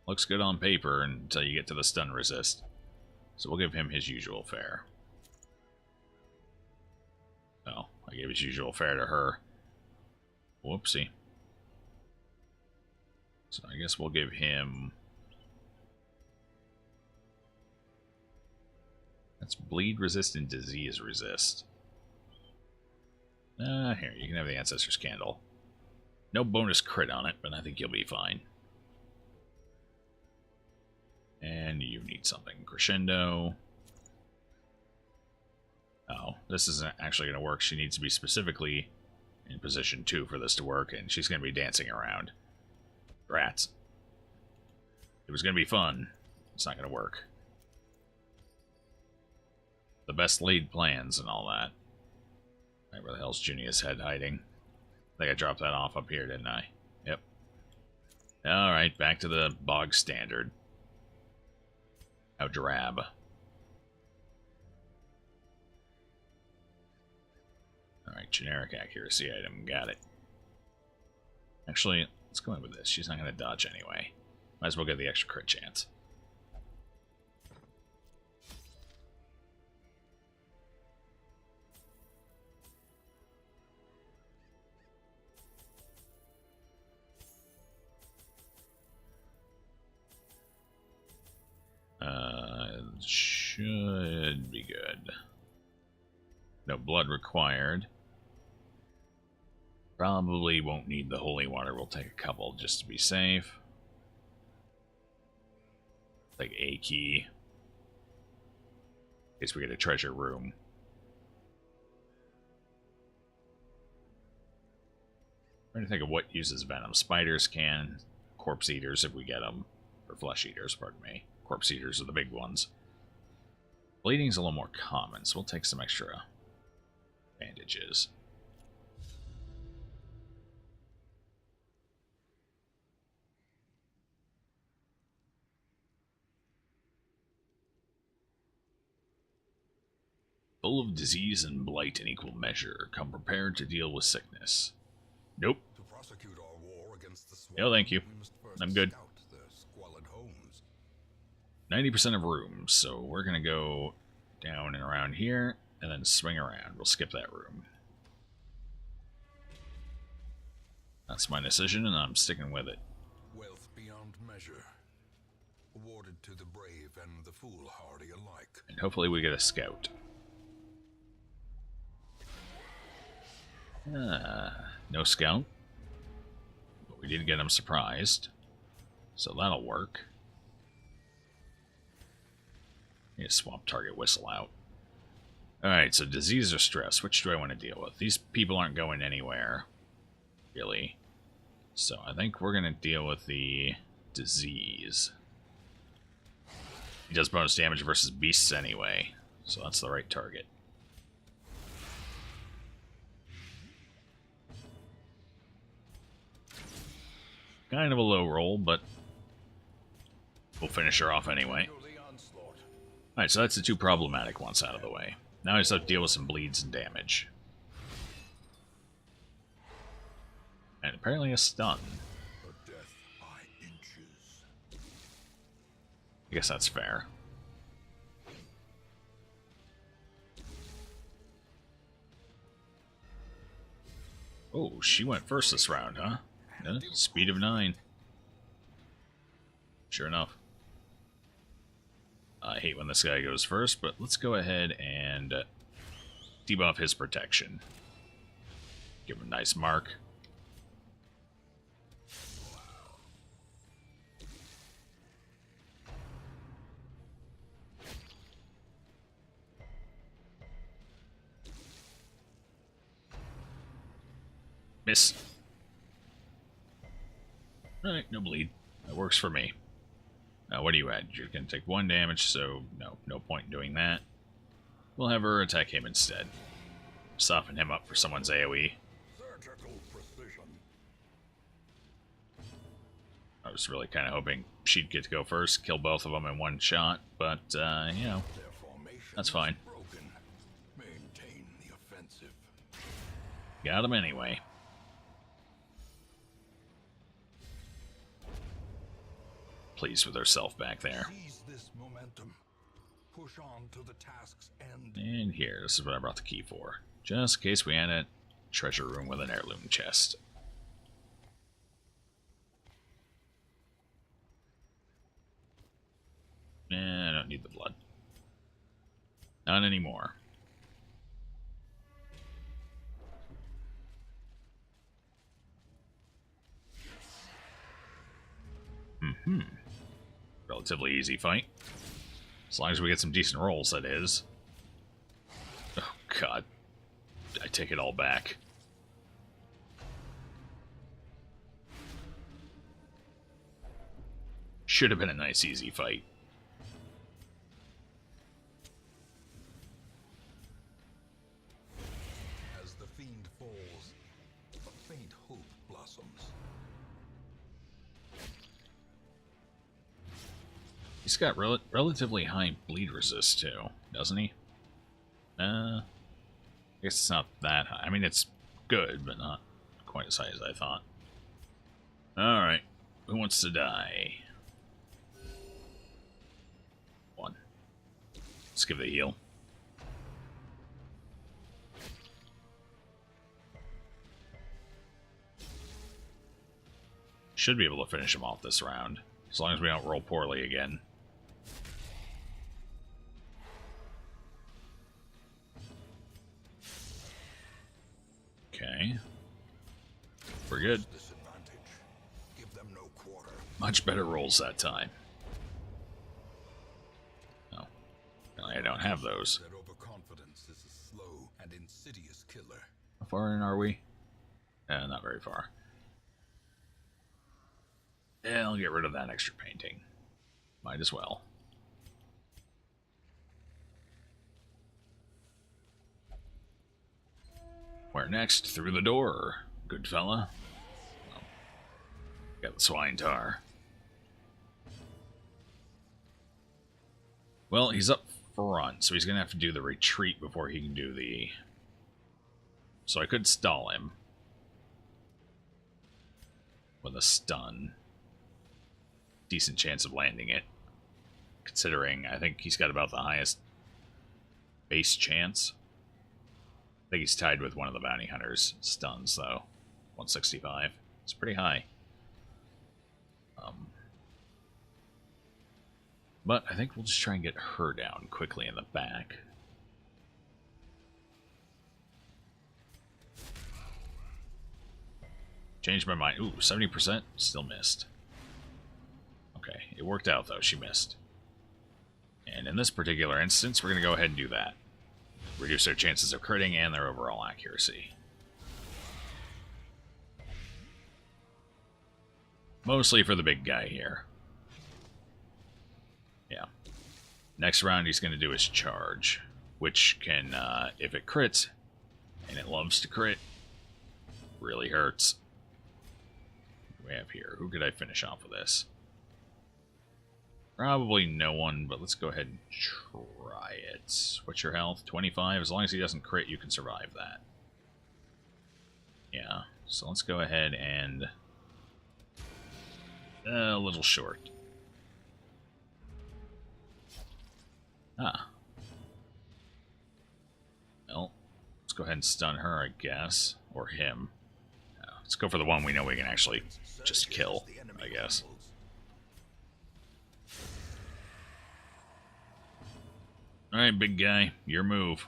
Looks good on paper until you get to the stun resist. So we'll give him his usual fare. Oh, I gave his usual fare to her. Whoopsie. So I guess we'll give him... That's bleed resist and disease resist. Here, you can have the Ancestor's Candle. No bonus crit on it, but I think you'll be fine. And you need something. Crescendo. Oh, this isn't actually going to work. She needs to be specifically in position 2 for this to work, and she's going to be dancing around. Rats. It was going to be fun. It's not going to work. The best laid plans and all that. Right, where the hell's Junia's head hiding? I think I dropped that off up here, didn't I? Yep. Alright, back to the bog standard. How drab. Alright, generic accuracy item. Got it. Actually, let's go in with this. She's not going to dodge anyway. Might as well get the extra crit chance. Should be good. No blood required. Probably won't need the holy water. We'll take a couple just to be safe. Take a key. In case we get a treasure room. I'm trying to think of what uses venom. Spiders can. Corpse eaters if we get them. Or flesh eaters, pardon me. Corpse eaters are the big ones. Bleeding's a little more common, so we'll take some extra bandages. Full of disease and blight in equal measure. Come prepared to deal with sickness. Nope. To prosecute our war against the No, thank you. I'm good. 90% of rooms, so we're going to go down and around here, and then swing around. We'll skip that room. That's my decision, and I'm sticking with it. Wealth beyond measure, awarded to the brave and the foolhardy alike. And hopefully we get a scout. No scout. But we did get him surprised. So that'll work. Need to swap target whistle out. Alright, so disease or stress. Which do I want to deal with? These people aren't going anywhere. Really. So I think we're going to deal with the disease. He does bonus damage versus beasts anyway. So that's the right target. Kind of a low roll, but we'll finish her off anyway. Alright, so that's the 2 problematic ones out of the way. Now I just have to deal with some bleeds and damage. And apparently a stun. A death by inches. I guess that's fair. Oh, she went first this round, huh? Yeah, speed of 9. Sure enough. I hate when this guy goes first, but let's go ahead and debuff his protection. Give him a nice mark. Miss. Alright, no bleed. That works for me. What are you at? You're going to take 1 damage, so no point in doing that. We'll have her attack him instead. Soften him up for someone's AoE. Surgical precision. I was really kind of hoping she'd get to go first, kill both of them in 1 shot, but, you know, Their formation that's fine. is broken. Maintain the offensive. Got him anyway. Pleased with herself back there. Seize this momentum. Push on to the task's end. And here, this is what I brought the key for. Just in case we had a treasure room with an heirloom chest. I don't need the blood. Not anymore. Relatively easy fight. As long as we get some decent rolls, that is. Oh, God. I take it all back. Should have been a nice, easy fight. As the fiend falls, a faint hope blossoms. He's got relatively high bleed resist, too, doesn't he? I guess it's not that high. I mean, it's good, but not quite as high as I thought. Alright. Who wants to die? 1. Let's give it a heal. Should be able to finish him off this round, as long as we don't roll poorly again. Okay. We're good. Disadvantage. Give them no quarter. Much better rolls that time. Oh. I don't have those. That overconfidence is a slow and insidious killer. How far in are we? Not very far. Yeah, I'll get rid of that extra painting. Might as well. Where next? Through the door, good fella. Oh. Got the swine tar. Well, he's up front, so he's going to have to do the retreat before he can do the... So I could stall him with a stun. Decent chance of landing it, considering I think he's got about the highest base chance. I think he's tied with one of the bounty hunters' stuns, though. 165. It's pretty high. But I think we'll just try and get her down quickly in the back. Changed my mind. Ooh, 70%? Still missed. Okay, it worked out, though. She missed. And in this particular instance, we're going to go ahead and do that. Reduce their chances of critting and their overall accuracy. Mostly for the big guy here. Yeah. Next round, he's going to do his charge, which can, if it crits, and it loves to crit, really hurts. What do we have here? Who could I finish off with this? Probably no one, but let's go ahead and try it. What's your health? 25? As long as he doesn't crit, you can survive that. Yeah. So let's go ahead and... a little short. Ah. Well, let's go ahead and stun her, I guess. Or him. Let's go for the one we know we can actually just kill, I guess. Alright, big guy. Your move.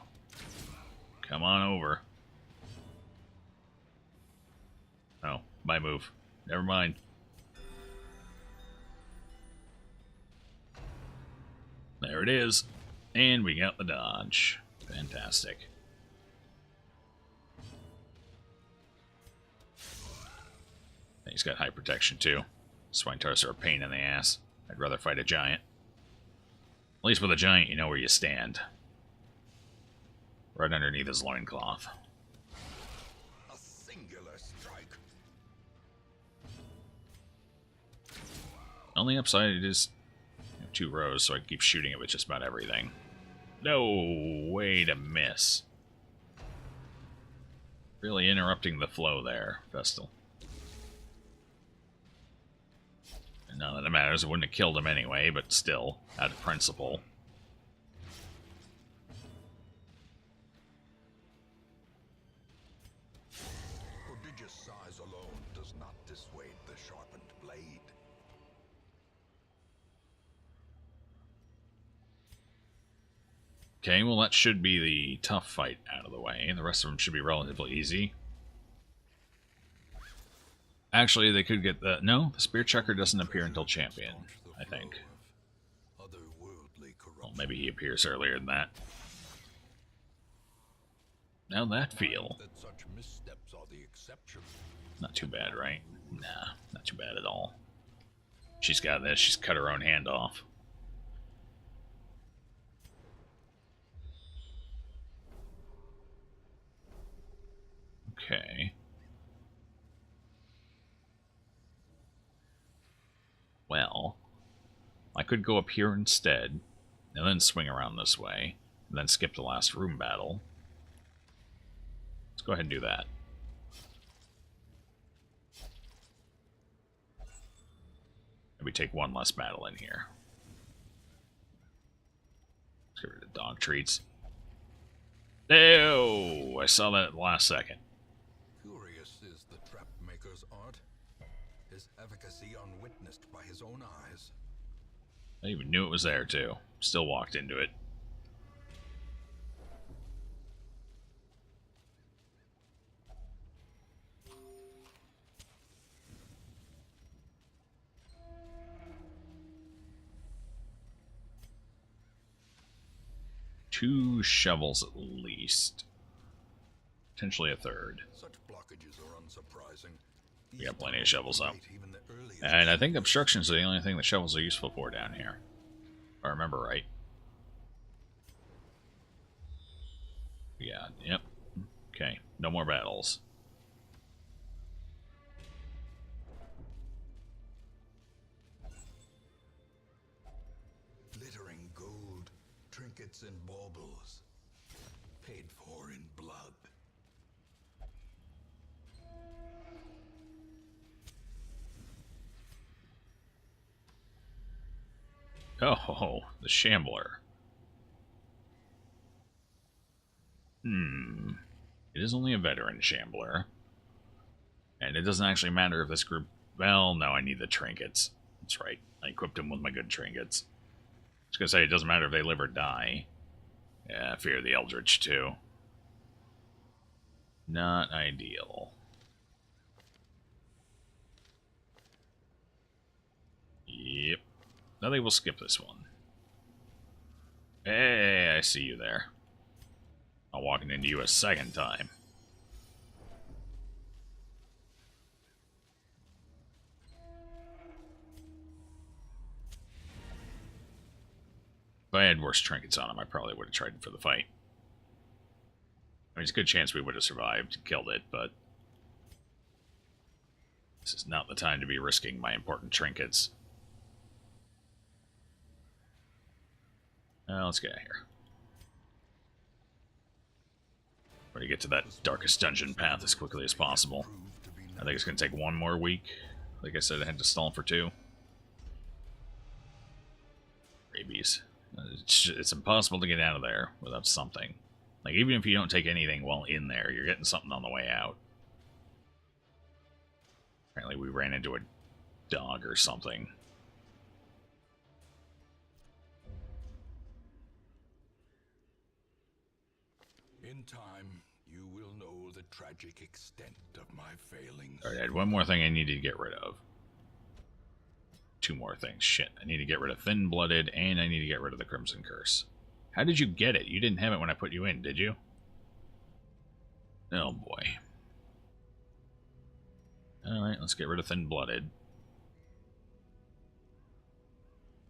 Come on over. Oh, my move. Never mind. There it is. And we got the dodge. Fantastic. He's got high protection too. Swinetars are a pain in the ass. I'd rather fight a giant. At least with a giant, you know where you stand. Right underneath his loincloth. A singular strike. On the upside, it is 2 rows, so I can keep shooting it with just about everything. No way to miss. Really interrupting the flow there, Vestal. And none of that matters. It wouldn't have killed him anyway, but still, out of principle. Prodigious size alone does not dissuade the sharpened blade. Okay, well that should be the tough fight out of the way. The rest of them should be relatively easy. Actually, they could get the... No, the Spear Chucker doesn't appear until Champion, I think. Well, maybe he appears earlier than that. How'd that feel? Not too bad, right? Nah, not too bad at all. She's got this. She's cut her own hand off. Okay. Well, I could go up here instead, and then swing around this way, and then skip the last room battle. Let's go ahead and do that. Maybe take one less battle in here. Let's get rid of dog treats. Ew! I saw that at the last second. Curious is the trap maker's art. His efficacy unwitnessed by his own eyes. I even knew it was there too. Still walked into it. Two shovels at least. Potentially a third. Such blockages are unsurprising. We got plenty of shovels up. And I think obstructions are the only thing that shovels are useful for down here. If I remember right. Yeah, yep. Okay, no more battles. Glittering gold, trinkets and baubles, paid for in blood. Oh, the Shambler. It is only a veteran Shambler. And it doesn't actually matter if this group... Well, no, I need the trinkets. That's right. I equipped him with my good trinkets. I was going to say, it doesn't matter if they live or die. Yeah, Fear the Eldritch, too. Not ideal. Yep. I think we'll skip this one. Hey, I see you there. I'm walking into you a second time. If I had worse trinkets on him, I probably would have tried for the fight. I mean, it's a good chance we would have survived and killed it, but this is not the time to be risking my important trinkets. Let's get out of here. Try to get to that darkest dungeon path as quickly as possible. I think it's going to take 1 more week. Like I said, I had to stall for 2. Rabies. It's impossible to get out of there without something. Like, even if you don't take anything while in there, you're getting something on the way out. Apparently we ran into a dog or something. In time, you will know the tragic extent of my failings. Alright, I had 1 more thing I needed to get rid of. 2 more things. Shit. I need to get rid of Thin-Blooded, and I need to get rid of the Crimson Curse. How did you get it? You didn't have it when I put you in, did you? Oh, boy. Alright, let's get rid of Thin-Blooded.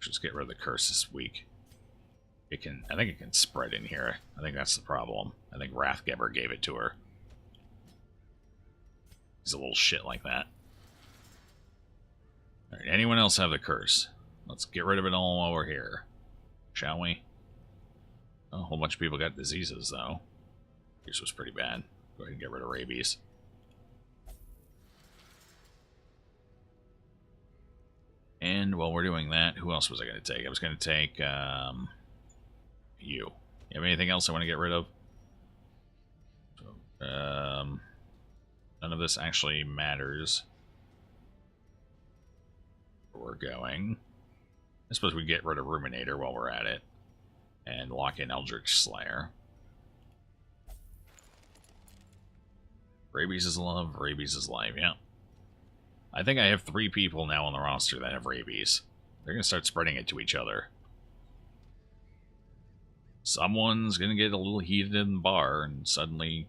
Let's get rid of the Curse this week. I think it can spread in here. I think that's the problem. I think Wrathgeber gave it to her. He's a little shit like that. Alright, anyone else have the curse? Let's get rid of it all while we're here. Shall we? Oh, a whole bunch of people got diseases, though. This was pretty bad. Go ahead and get rid of rabies. And while we're doing that, who else was I going to take? I was going to take, you. You have anything else I want to get rid of? So, none of this actually matters. We're going. I suppose we get rid of Ruminator while we're at it. And lock in Eldritch Slayer. Rabies is love, rabies is life, yeah. I think I have 3 people now on the roster that have rabies. They're going to start spreading it to each other. Someone's going to get a little heated in the bar, and suddenly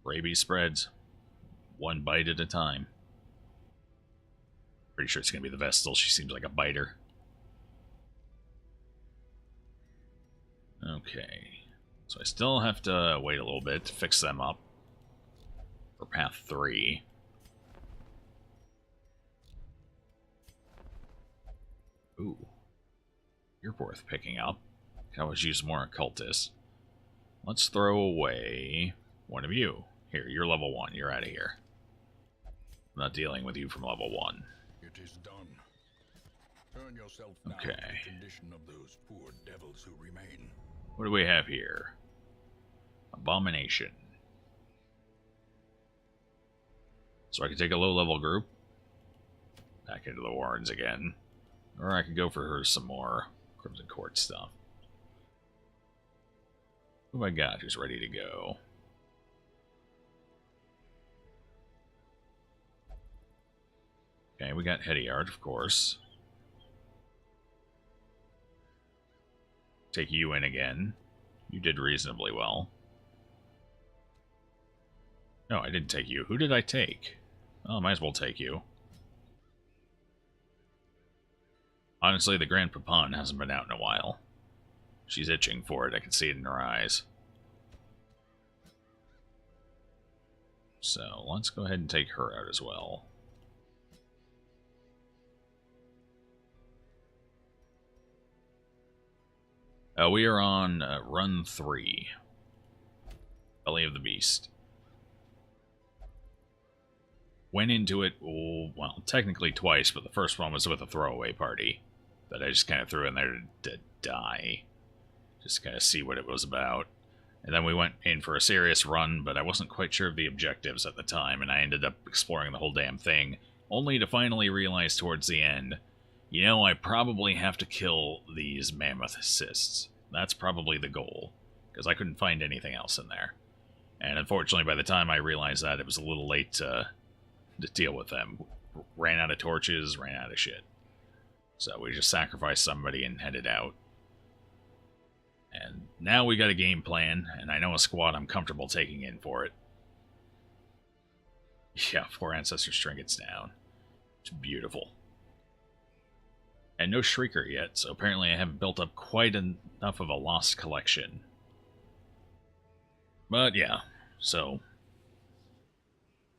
rabies spreads. 1 bite at a time. Pretty sure it's going to be the Vestal. She seems like a biter. Okay. So I still have to wait a little bit to fix them up for path 3. Ooh. You're worth picking up. Can always use more occultists. Let's throw away one of you. Here, you're level 1. You're out of here. I'm not dealing with you from level 1. It is done. Turn yourself now Okay. to the condition of those poor devils who remain. What do we have here? Abomination. So I could take a low-level group. Back into the Warrens again. Or I could go for her some more Crimson Court stuff. Who have I got who's ready to go? Okay, we got Hediard, of course. Take you in again. You did reasonably well. No, I didn't take you. Who did I take? Oh, might as well take you. Honestly, the Grand Papon hasn't been out in a while. She's itching for it. I can see it in her eyes. So, let's go ahead and take her out as well. We are on run 3. Belly of the Beast. Went into it, well, technically twice, but the first one was with a throwaway party that I just kind of threw in there to die. Just kind of see what it was about. And then we went in for a serious run, but I wasn't quite sure of the objectives at the time, and I ended up exploring the whole damn thing, only to finally realize towards the end, you know, I probably have to kill these mammoth cysts. That's probably the goal, because I couldn't find anything else in there. And unfortunately, by the time I realized that, it was a little late to deal with them. Ran out of torches, ran out of shit. So we just sacrificed somebody and headed out. And now we got a game plan, and I know a squad I'm comfortable taking in for it. Yeah, 4 Ancestor Trinkets down. It's beautiful. And no Shrieker yet, so apparently I haven't built up quite enough of a lost collection. But yeah, so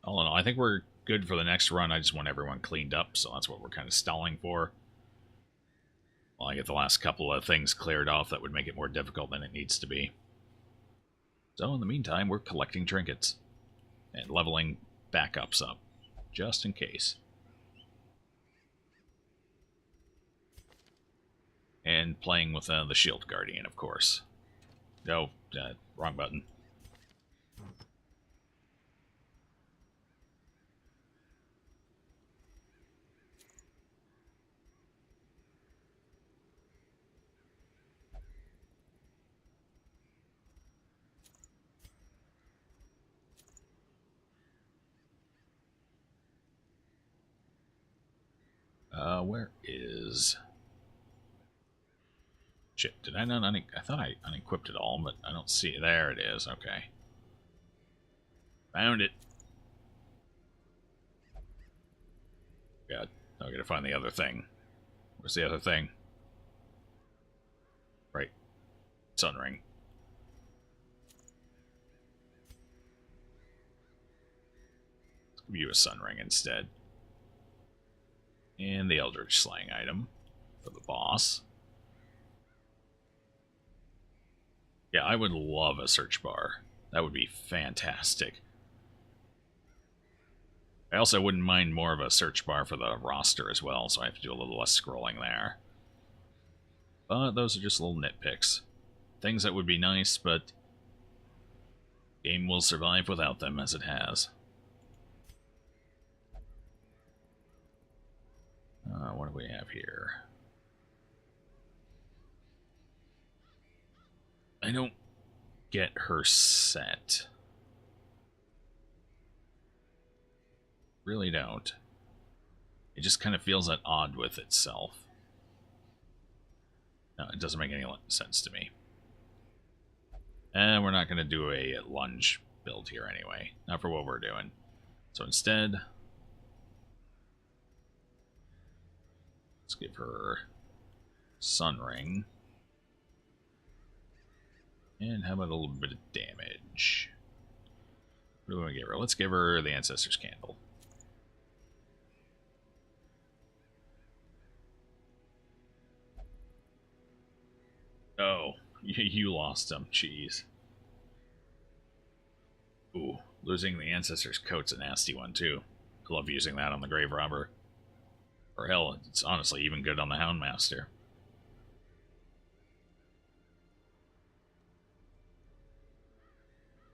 all in all, I think we're good for the next run. I just want everyone cleaned up, so that's what we're kind of stalling for. While I get the last couple of things cleared off that would make it more difficult than it needs to be. So in the meantime, we're collecting trinkets. And leveling backups up, just in case. And playing with the Shield Guardian, of course. No, wrong button. Where is... Shit, did I not I thought I unequipped it all, but I don't see it. There it is, okay. Found it. God, I gotta find the other thing. Where's the other thing? Right. Sun Ring. Let's give you a Sun Ring instead. And the Eldritch Slaying item for the boss. Yeah, I would love a search bar. That would be fantastic. I also wouldn't mind more of a search bar for the roster as well, so I have to do a little less scrolling there. But those are just little nitpicks. Things that would be nice, but the game will survive without them as it has. What do we have here? I don't get her set. Really don't. It just kind of feels at odd with itself. No, it doesn't make any sense to me. And we're not going to do a lunge build here anyway. Not for what we're doing. So instead, let's give her Sun Ring. And how about a little bit of damage? What do we want to give her? Let's give her the Ancestor's Candle. Oh, you lost him. Jeez. Ooh, losing the Ancestor's Coat's a nasty one, too. I love using that on the Grave Robber. Or hell, it's honestly even good on the Houndmaster.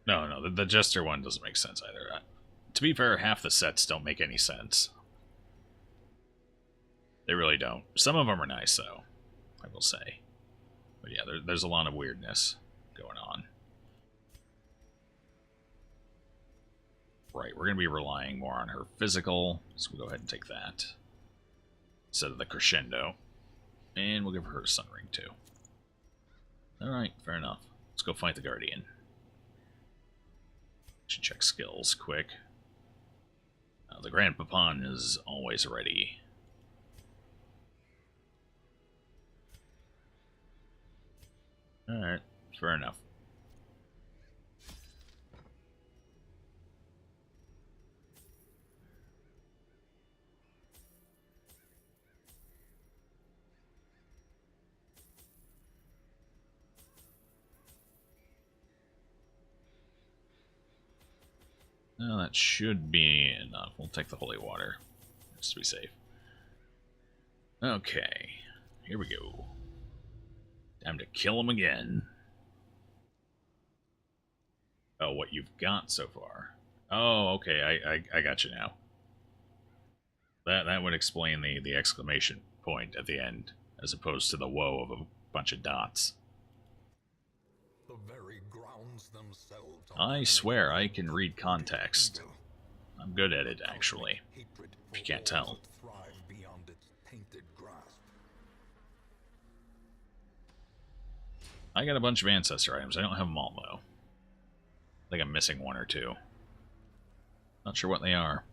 No, the Jester one doesn't make sense either. To be fair, half the sets don't make any sense. They really don't. Some of them are nice, though, I will say. But yeah, there's a lot of weirdness going on. Right, we're going to be relying more on her physical, so we'll go ahead and take that instead of the Crescendo. And we'll give her a Sun Ring, too. Alright, fair enough. Let's go fight the Guardian. Should check skills quick. The Grand Papan is always ready. Alright, fair enough. Well, that should be enough. We'll take the holy water, just to be safe. Okay, here we go. Time to kill him again. Oh, what you've got so far. Oh, okay, I got you now. That would explain the exclamation point at the end, as opposed to the woe of a bunch of dots. The very grounds themselves I swear I can read context. I'm good at it, actually. If you can't tell. I got a bunch of ancestor items. I don't have them all, though. I think I'm missing one or two. Not sure what they are.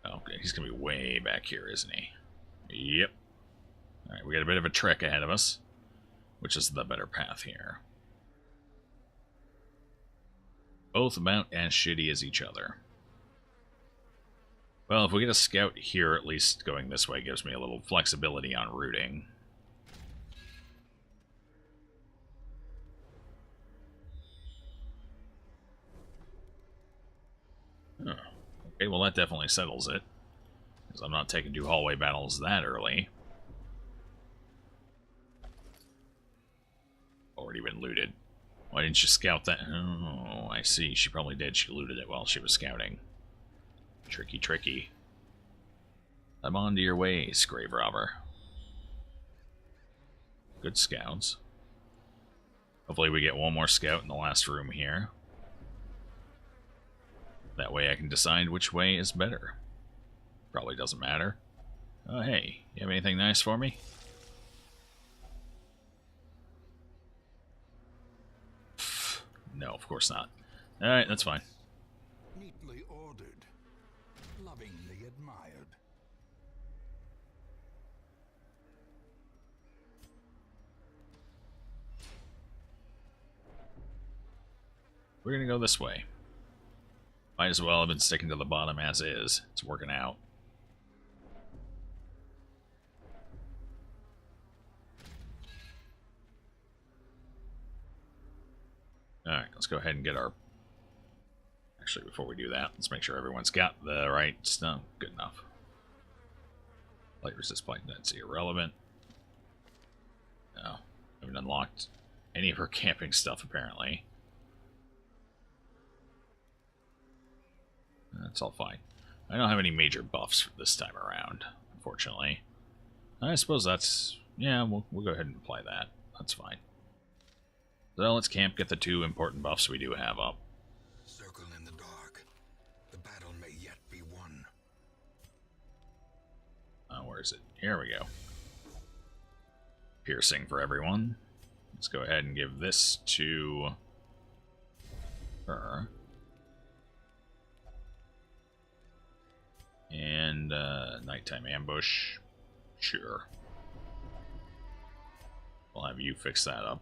Okay, he's going to be way back here, isn't he? Yep. Alright, we got a bit of a trek ahead of us, which is the better path here. Both about as shitty as each other. Well, if we get a scout here, at least going this way gives me a little flexibility on routing. Huh. Okay, well that definitely settles it. Because I'm not taking 2 hallway battles that early. Already been looted. Why didn't you scout that? Oh, I see. She probably did. She looted it while she was scouting. Tricky, tricky. I'm on to your ways, grave robber. Good scouts. Hopefully we get one more scout in the last room here. That way I can decide which way is better. Probably doesn't matter. Oh, hey, you have anything nice for me? No, of course not. Alright, that's fine. Neatly ordered, lovingly admired. We're gonna go this way. Might as well have been sticking to the bottom as is. It's working out. Alright, let's go ahead and get our... Actually, before we do that, let's make sure everyone's got the right stuff. Good enough. Light resist blank, that's irrelevant. No, haven't unlocked any of her camping stuff, apparently. That's all fine. I don't have any major buffs for this time around, unfortunately. I suppose that's... Yeah, we'll go ahead and apply that. That's fine. So let's camp, get the 2 important buffs we do have up. Circle in the dark. The battle may yet be won. Where is it? Here we go. Piercing for everyone. Let's go ahead and give this to her. And nighttime ambush. Sure. We'll have you fix that up.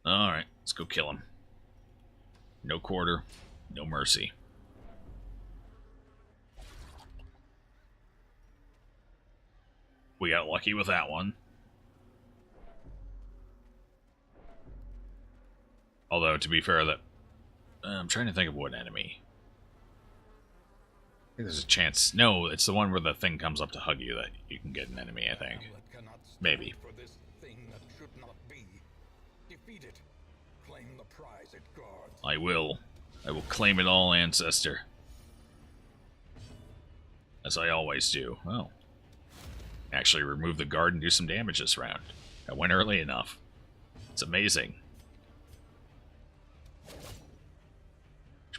Alright, let's go kill him. No quarter, no mercy. We got lucky with that one. Although, to be fair, that I'm trying to think of what enemy. I think there's a chance. No, it's the one where the thing comes up to hug you that you can get an enemy, I think. Maybe. For this thing that should not be. Defeat it. Claim the prize it guards. I will. I will claim it all, Ancestor. As I always do. Oh. Actually remove the guard and do some damage this round. I went early enough. It's amazing.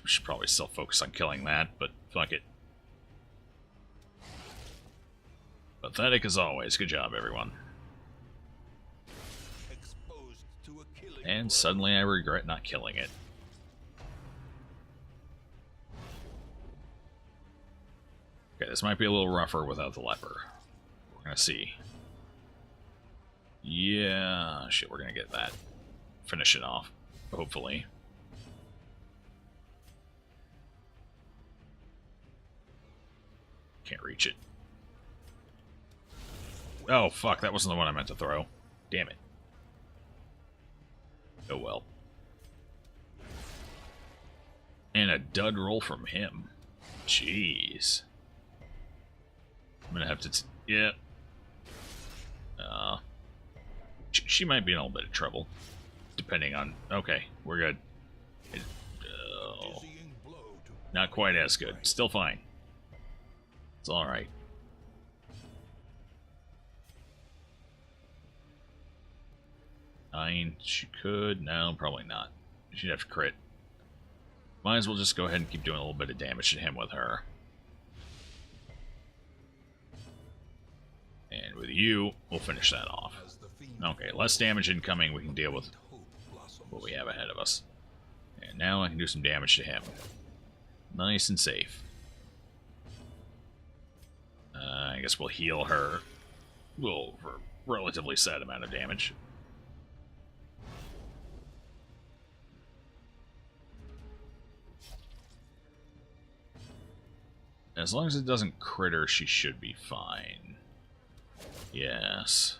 We should probably still focus on killing that, but fuck it. Pathetic as always. Good job, everyone. Exposed to a killing And blow. suddenly I regret not killing it. Okay, this might be a little rougher without the leper. We're gonna see. Yeah, shit, we're gonna get that. Finish it off, hopefully. Can't reach it. Oh, fuck, that wasn't the one I meant to throw. Damn it. Oh well. And a dud roll from him. Jeez. I'm gonna have to... yeah. She might be in a little bit of trouble. Depending on... Okay, we're good. Dizzying blow to Not quite as good. Still fine. It's alright. Nine. She could. No, probably not. She'd have to crit. Might as well just go ahead and keep doing a little bit of damage to him with her. And with you, we'll finish that off. as the fiend Okay, less damage incoming. We can deal with hope blossoms. what we have ahead of us. And now I can do some damage to him. Nice and safe. I guess we'll heal her. Well, for a relatively sad amount of damage. As long as it doesn't crit her, she should be fine. Yes.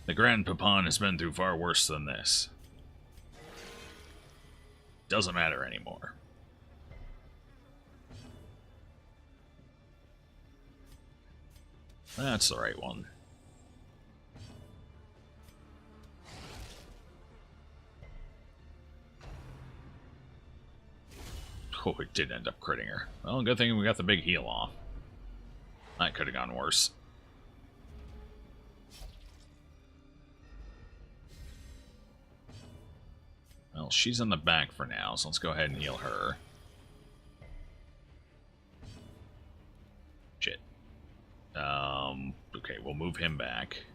I The Grand Papan has been through far worse than this. Doesn't matter anymore. That's the right one. Oh, it did end up critting her. Well, good thing we got the big heal off. That could have gone worse. Well, she's in the back for now, so let's go ahead and heal her. Shit. Okay, we'll move him back.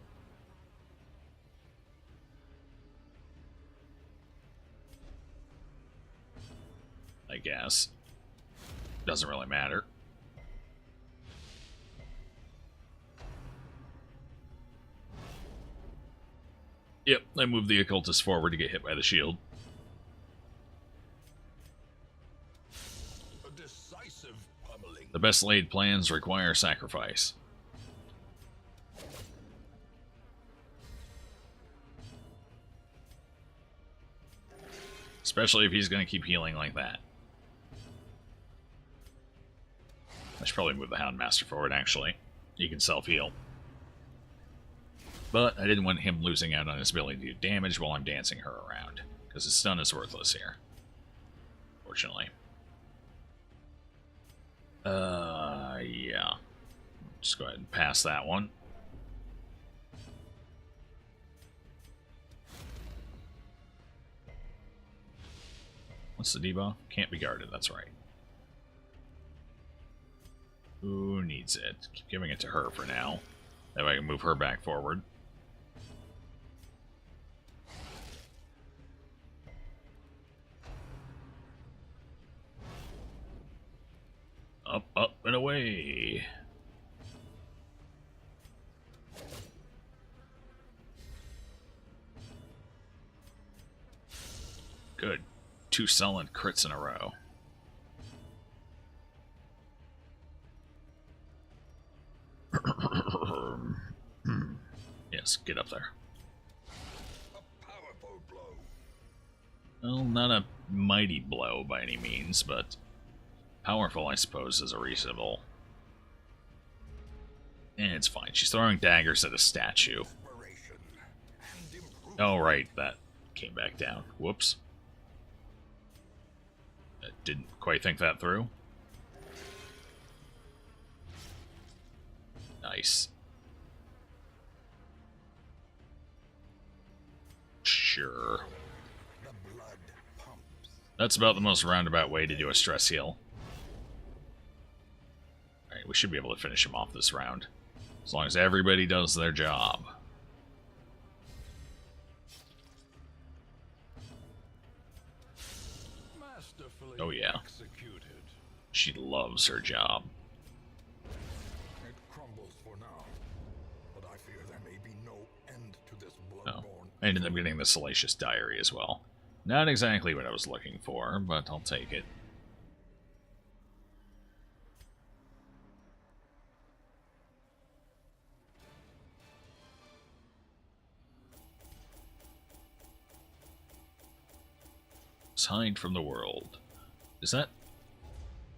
I guess. Doesn't really matter. Yep, I moved the occultist forward to get hit by the shield. A decisive pummeling. The best laid plans require sacrifice. Especially if he's going to keep healing like that. I should probably move the Houndmaster forward, actually. He can self-heal. But I didn't want him losing out on his ability to do damage while I'm dancing her around. Because his stun is worthless here. Fortunately. Yeah. Just go ahead and pass that one. What's the debuff? Can't be guarded, that's right. Who needs it? Keep giving it to her for now. That way I can move her back forward. Up, up, and away. Good. 2 solid crits in a row. Yes, get up there. A powerful blow. Well, not a mighty blow by any means, but powerful, I suppose, is a reasonable. And it's fine. She's throwing daggers at a statue. Oh, right. That came back down. Whoops. I didn't quite think that through. Nice. Sure. The blood pumps. That's about the most roundabout way to do a stress heal. Alright, we should be able to finish him off this round. As long as everybody does their job. Masterfully Oh yeah. executed. She loves her job. It crumbles for now, but I fear there may be no end to this Oh. bloodborne. I ended up getting the Salacious Diary as well. Not exactly what I was looking for, but I'll take it. Hide from the world. Is that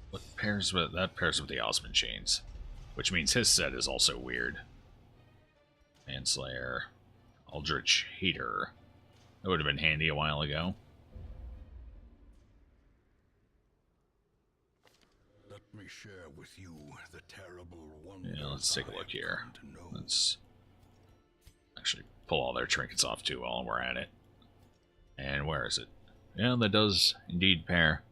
what pairs with that? Pairs with the Osmond chains, which means his set is also weird. Manslayer, Aldrich Hater. That would have been handy a while ago. Let me share with you the terrible wonders. Yeah, let's take a look here. to know. Let's actually pull all their trinkets off too while we're at it. And where is it? Yeah, that does indeed pair.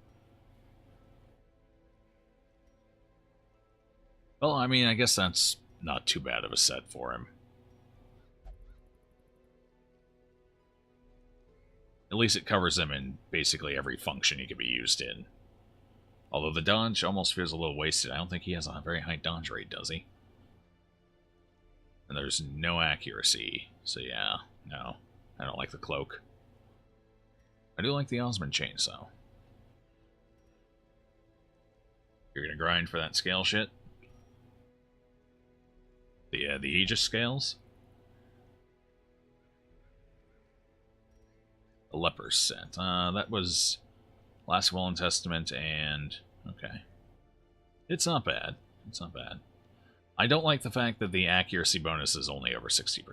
Well, I mean, I guess that's not too bad of a set for him. At least it covers him in basically every function he could be used in. Although the dodge almost feels a little wasted. I don't think he has a very high dodge rate, does he? And there's no accuracy. So yeah, no. I don't like the cloak. I do like the Osmond chains, though. You're gonna grind for that scale shit? The Aegis scales? A leper set. That was Last Will and Testament and... Okay. It's not bad. It's not bad. I don't like the fact that the accuracy bonus is only over 60%.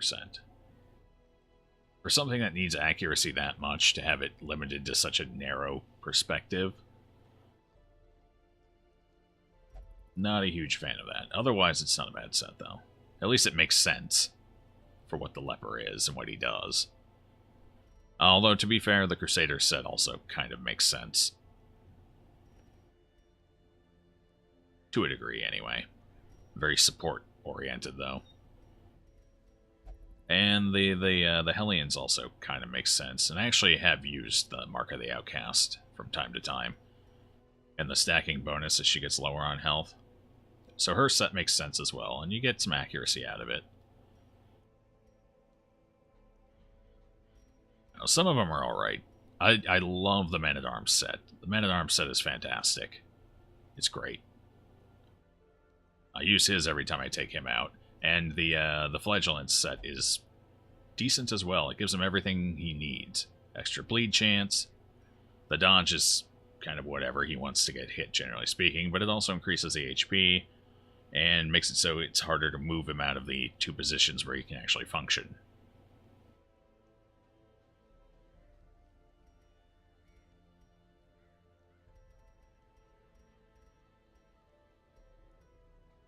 For something that needs accuracy that much, to have it limited to such a narrow perspective, not a huge fan of that. Otherwise, it's not a bad set, though. At least it makes sense for what the leper is and what he does. Although, to be fair, the Crusader set also kind of makes sense. To a degree, anyway. Very support-oriented, though. And the Hellions also kind of makes sense. And I actually have used the Mark of the Outcast from time to time. And the stacking bonus as she gets lower on health. So her set makes sense as well, and you get some accuracy out of it. Now, some of them are alright. I love the Man-at-Arms set. The Man-at-Arms set is fantastic. It's great. I use his every time I take him out. And the Flagellant set is decent as well. It gives him everything he needs. Extra bleed chance. The dodge is kind of whatever. He wants to get hit, generally speaking. But it also increases the HP. And makes it so it's harder to move him out of the two positions where he can actually function.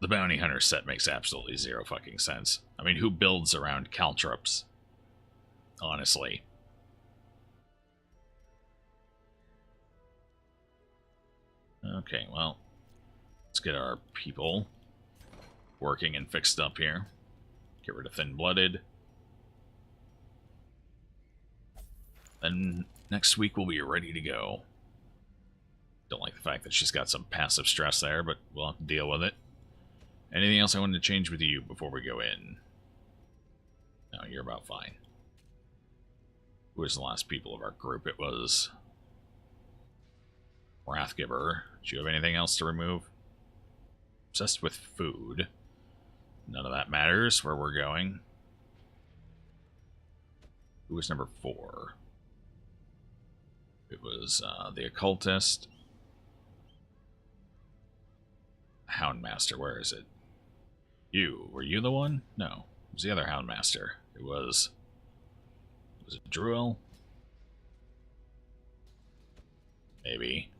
The Bounty Hunter set makes absolutely zero fucking sense. I mean, who builds around caltrops? Honestly. Okay, well, let's get our people working and fixed up here. Get rid of Thin-Blooded. Then next week we'll be ready to go. Don't like the fact that she's got some passive stress there, but we'll have to deal with it. Anything else I wanted to change with you before we go in? No, you're about fine. Who was the last people of our group? It was Wrathgiver. Do you have anything else to remove? Obsessed with food. None of that matters where we're going. Who was number 4? It was the Occultist. Houndmaster, where is it? You. Were you the one? No. It was the other Houndmaster. It was... Was it Druil? Maybe.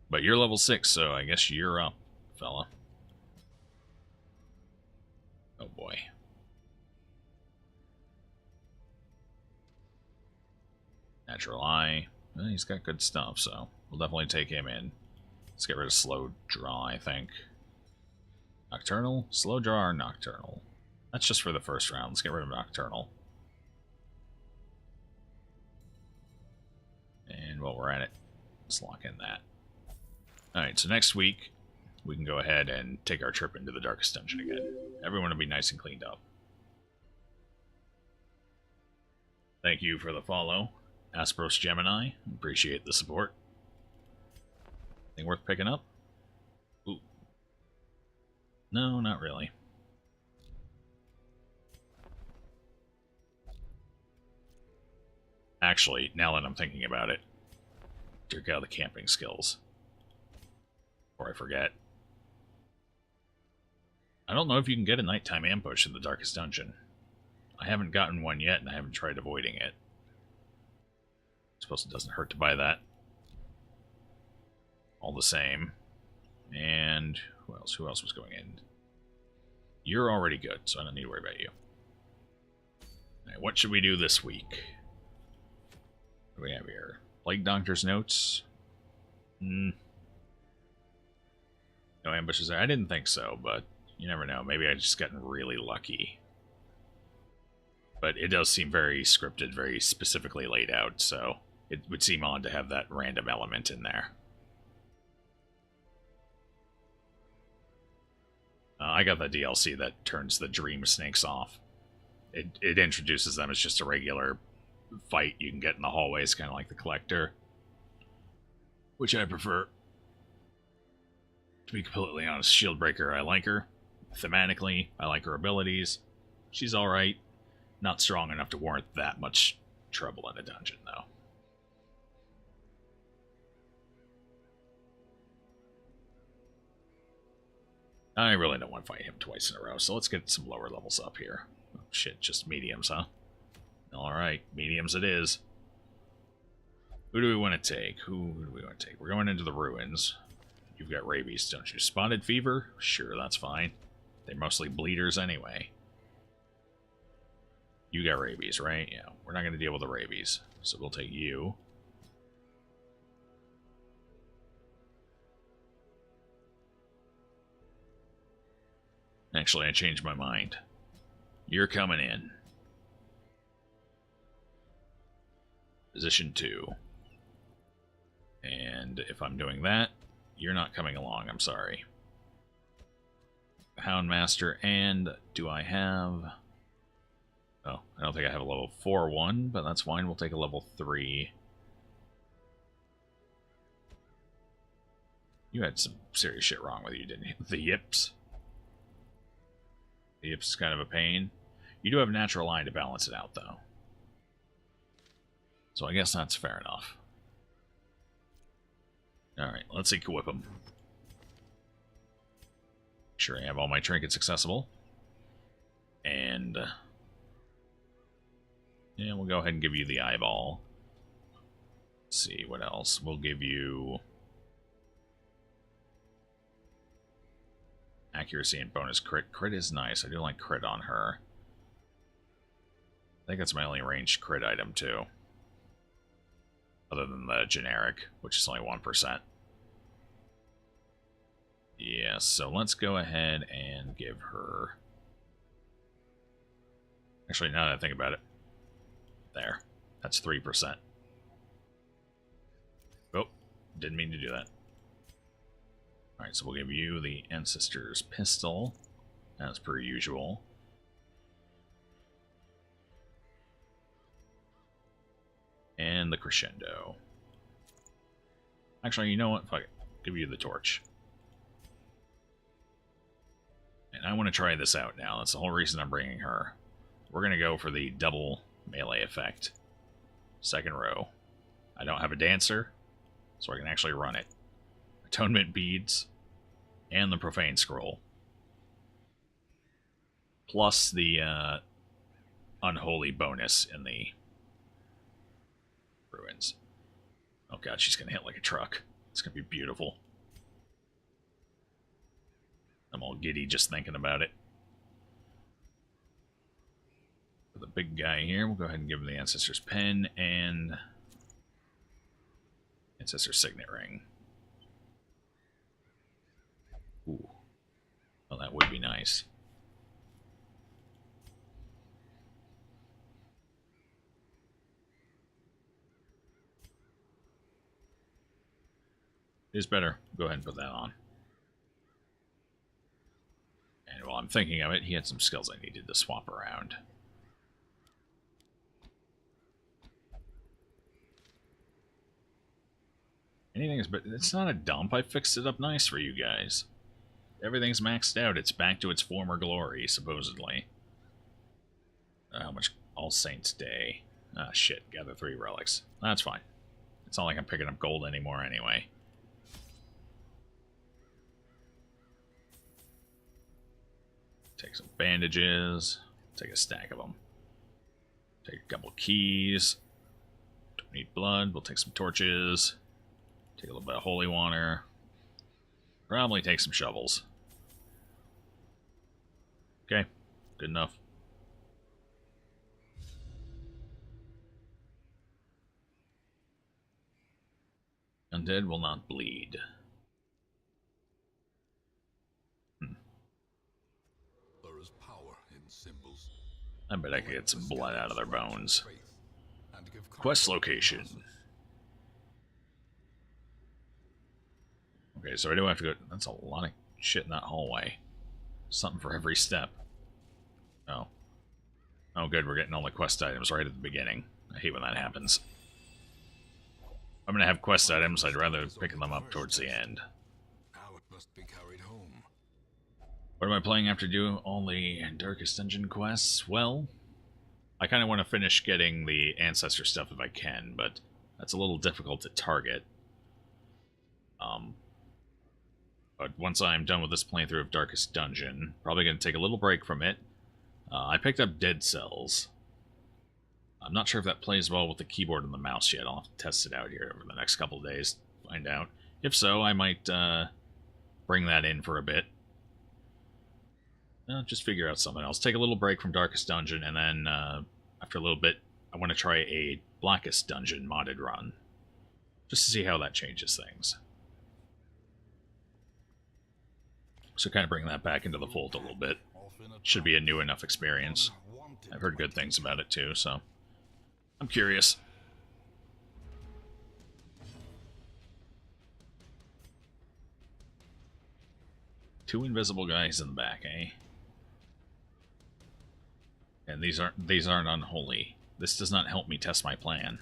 But you're level 6, so I guess you're up, fella. Oh boy. Natural Eye. Well, he's got good stuff, so we'll definitely take him in. Let's get rid of Slow Draw, I think. Nocturnal? Slow Draw or Nocturnal? That's just for the first round. Let's get rid of Nocturnal. And while we're at it, let's lock in that. Alright, so next week, we can go ahead and take our trip into the Darkest Dungeon again. Everyone will be nice and cleaned up. Thank you for the follow, Aspros Gemini. Appreciate the support. Anything worth picking up? Ooh. No, not really. Actually, now that I'm thinking about it, check out the camping skills. Before I forget. I don't know if you can get a nighttime ambush in the Darkest Dungeon. I haven't gotten one yet, and I haven't tried avoiding it. I suppose it doesn't hurt to buy that. All the same. And who else? Who else was going in? You're already good, so I don't need to worry about you. Alright, what should we do this week? What do we have here? Plague Doctor's notes? No ambushes there. I didn't think so, but you never know. Maybe I just gotten really lucky. But it does seem very scripted, very specifically laid out, so it would seem odd to have that random element in there. I got the DLC that turns the dream snakes off. It introduces them as just a regular fight you can get in the hallways, kind of like the Collector. Which I prefer. To be completely honest, Shieldbreaker, I like her. Thematically, I like her abilities. She's alright. Not strong enough to warrant that much trouble in a dungeon, though. I really don't want to fight him twice in a row, so let's get some lower levels up here. Oh, shit, just mediums, huh? Alright, mediums it is. Who do we want to take? Who do we want to take? We're going into the ruins. You've got rabies, don't you? Spotted fever? Sure, that's fine. They're mostly bleeders anyway. You got rabies, right? Yeah, we're not going to deal with the rabies. So we'll take you. Actually, I changed my mind. You're coming in. Position 2. And if I'm doing that, you're not coming along, I'm sorry. Houndmaster, and do I have... Oh, I don't think I have a level 4 one, but that's fine. We'll take a level 3. You had some serious shit wrong with you, didn't you? The yips. The yips is kind of a pain. You do have natural line to balance it out, though. So I guess that's fair enough. Alright, let's equip them. Make sure I have all my trinkets accessible. And... yeah, we'll go ahead and give you the eyeball. Let's see, what else? We'll give you... accuracy and bonus crit. Crit is nice. I do like crit on her. I think that's my only ranged crit item, too. Other than the generic, which is only 1%. Yeah, so let's go ahead and give her... actually, now that I think about it. There. That's 3%. Oh, didn't mean to do that. Alright, so we'll give you the Ancestor's Pistol, as per usual. And the Crescendo. Actually, you know what? Fuck it. Give you the Torch. And I want to try this out now. That's the whole reason I'm bringing her. We're going to go for the double melee effect. Second row. I don't have a dancer, so I can actually run it. Atonement beads and the profane scroll. Plus the unholy bonus in the ruins. Oh god, she's going to hit like a truck. It's going to be beautiful. I'm all giddy just thinking about it. For the big guy here, we'll go ahead and give him the Ancestor's Pen and Ancestor's Signet Ring. Ooh. Well, that would be nice. It is better. Go ahead and put that on. And while I'm thinking of it, he had some skills I needed to swap around. Anything is, but it's not a dump. I fixed it up nice for you guys. Everything's maxed out. It's back to its former glory, supposedly. How much? All Saints Day. Ah, shit. Gather 3 relics. That's fine. It's not like I'm picking up gold anymore anyway. Take some bandages. Take a stack of them. Take a couple keys. Don't need blood. We'll take some torches. Take a little bit of holy water. Probably take some shovels. Okay, good enough. Undead will not bleed. There is power in symbols. I bet I could get some blood out of their bones. Quest location. Okay, so I do have to go... That's a lot of shit in that hallway. Something for every step. Oh. Oh, good, we're getting all the quest items right at the beginning. I hate when that happens. I'm going to have quest items, I'd rather pick them up towards the end. Now it must be carried home. What am I playing after doing all the Darkest Dungeon quests? Well, I kind of want to finish getting the Ancestor stuff if I can, but that's a little difficult to target. But once I'm done with this playthrough of Darkest Dungeon, probably going to take a little break from it. I picked up Dead Cells. I'm not sure if that plays well with the keyboard and the mouse yet. I'll have to test it out here over the next couple of days to find out. If so, I might bring that in for a bit. Just figure out something else. Take a little break from Darkest Dungeon, and then after a little bit, I want to try a Blackest Dungeon modded run. Just to see how that changes things. So kind of bring that back into the fold a little bit. Should be a new enough experience. I've heard good things about it too, so I'm curious. Two invisible guys in the back, eh? And these aren't unholy. This does not help me test my plan.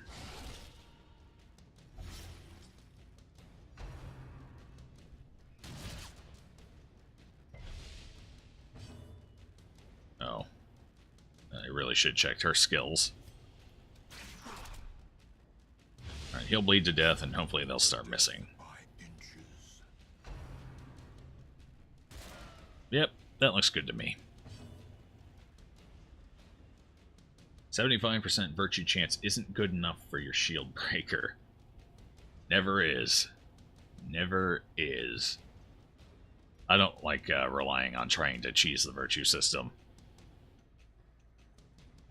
Oh. I really should check her skills. Alright, he'll bleed to death, and hopefully they'll start missing. Yep, that looks good to me. 75% virtue chance isn't good enough for your shield breaker. Never is. Never is. I don't like relying on trying to cheese the virtue system.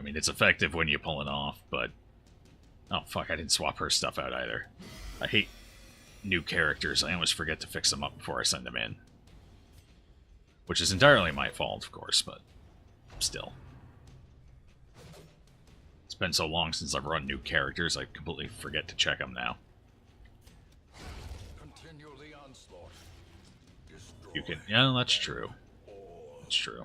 I mean, it's effective when you pull it off, but... Oh, fuck, I didn't swap her stuff out either. I hate new characters. I always forget to fix them up before I send them in. Which is entirely my fault, of course, but still. It's been so long since I've run new characters, I completely forget to check them now. Continue the onslaught. You can... Yeah, that's true. That's true.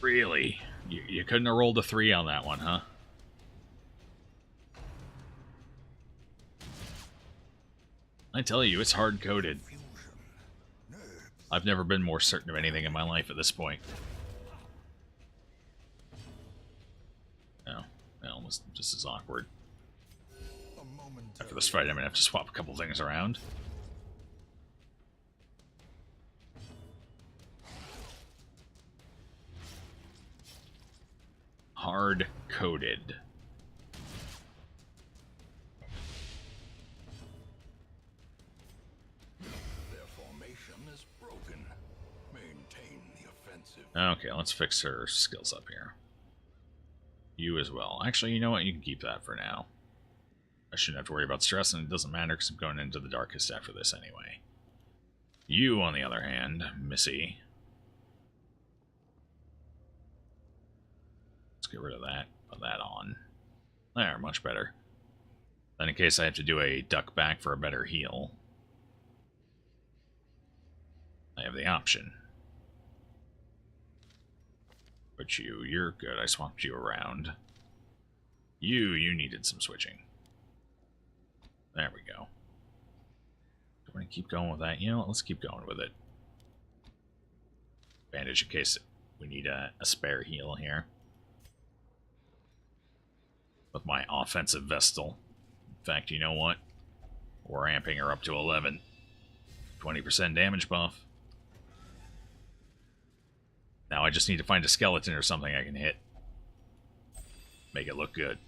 Really? You couldn't have rolled a 3 on that one, huh? I tell you, it's hard-coded. I've never been more certain of anything in my life at this point. No, well, almost just as awkward. After this fight, I'm gonna have to swap a couple things around. Hard-coded. Their formation is broken. Maintain the offensive. Okay, let's fix her skills up here. You as well. Actually, you know what? You can keep that for now. I shouldn't have to worry about stress, and it doesn't matter because I'm going into the darkest after this anyway. You, on the other hand, Missy. Let's get rid of that. Put that on. There, much better. Then in case I have to do a duck back for a better heal, I have the option. But you're good. I swapped you around. You needed some switching. There we go. Do I want to keep going with that? You know what? Let's keep going with it. Bandage in case we need a spare heal here. With my offensive Vestal. In fact, you know what? We're amping her up to 11. 20% damage buff. Now I just need to find a skeleton or something I can hit. Make it look good.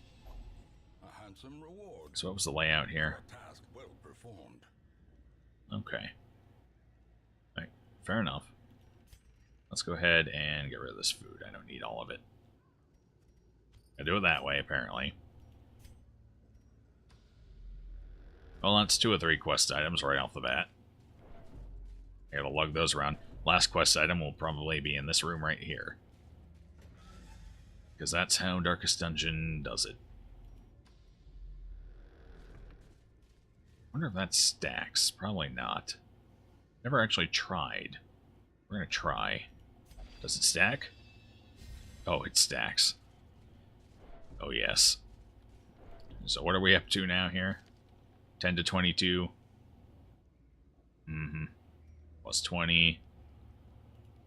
A handsome reward. So what was the layout here? A task well performed. Okay. Alright, fair enough. Let's go ahead and get rid of this food. I don't need all of it. I do it that way, apparently. Well, that's 2 or 3 quest items right off the bat. I gotta lug those around. Last quest item will probably be in this room right here. Because that's how Darkest Dungeon does it. I wonder if that stacks. Probably not. Never actually tried. We're gonna try. Does it stack? Oh, it stacks. Oh, yes. So what are we up to now here? 10 to 22. Plus 20.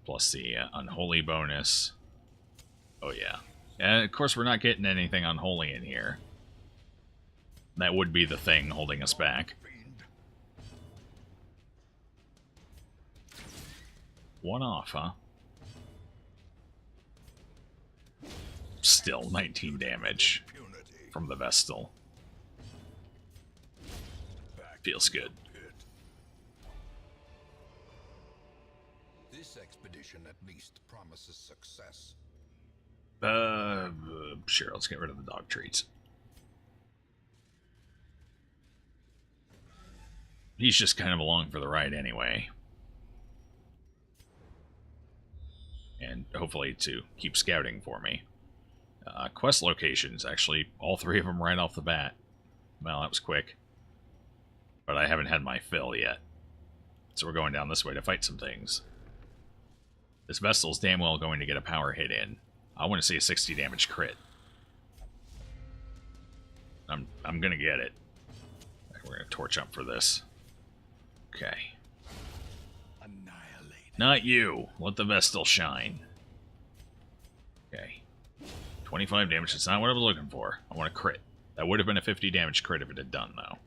plus the unholy bonus. Oh yeah. And of course we're not getting anything unholy in here. That would be the thing holding us back. One off, huh? Still 19 damage from the Vestal. Feels good. This expedition at least promises success. Sure, let's get rid of the dog treats. He's just kind of along for the ride anyway. And hopefully to keep scouting for me. Quest locations, actually, all three of them right off the bat. Well, that was quick. But I haven't had my fill yet. So we're going down this way to fight some things. This Vestal's damn well going to get a power hit in. I want to see a 60 damage crit. I'm gonna get it. We're gonna torch up for this. Okay. Annihilate. Not you. Let the Vestal shine. Okay. 25 damage. That's not what I was looking for. I want a crit. That would have been a 50 damage crit if it had done, though.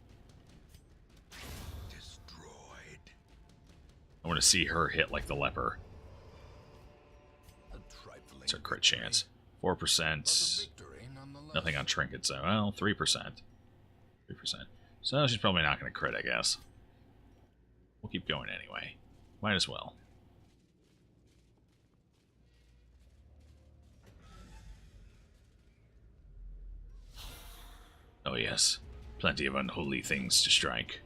Destroyed. I want to see her hit like the leper. It's her crit chance. 4%. Nothing on trinkets, though. Well, 3%. 3%. So she's probably not going to crit, I guess. We'll keep going anyway. Might as well. Oh yes, plenty of unholy things to strike.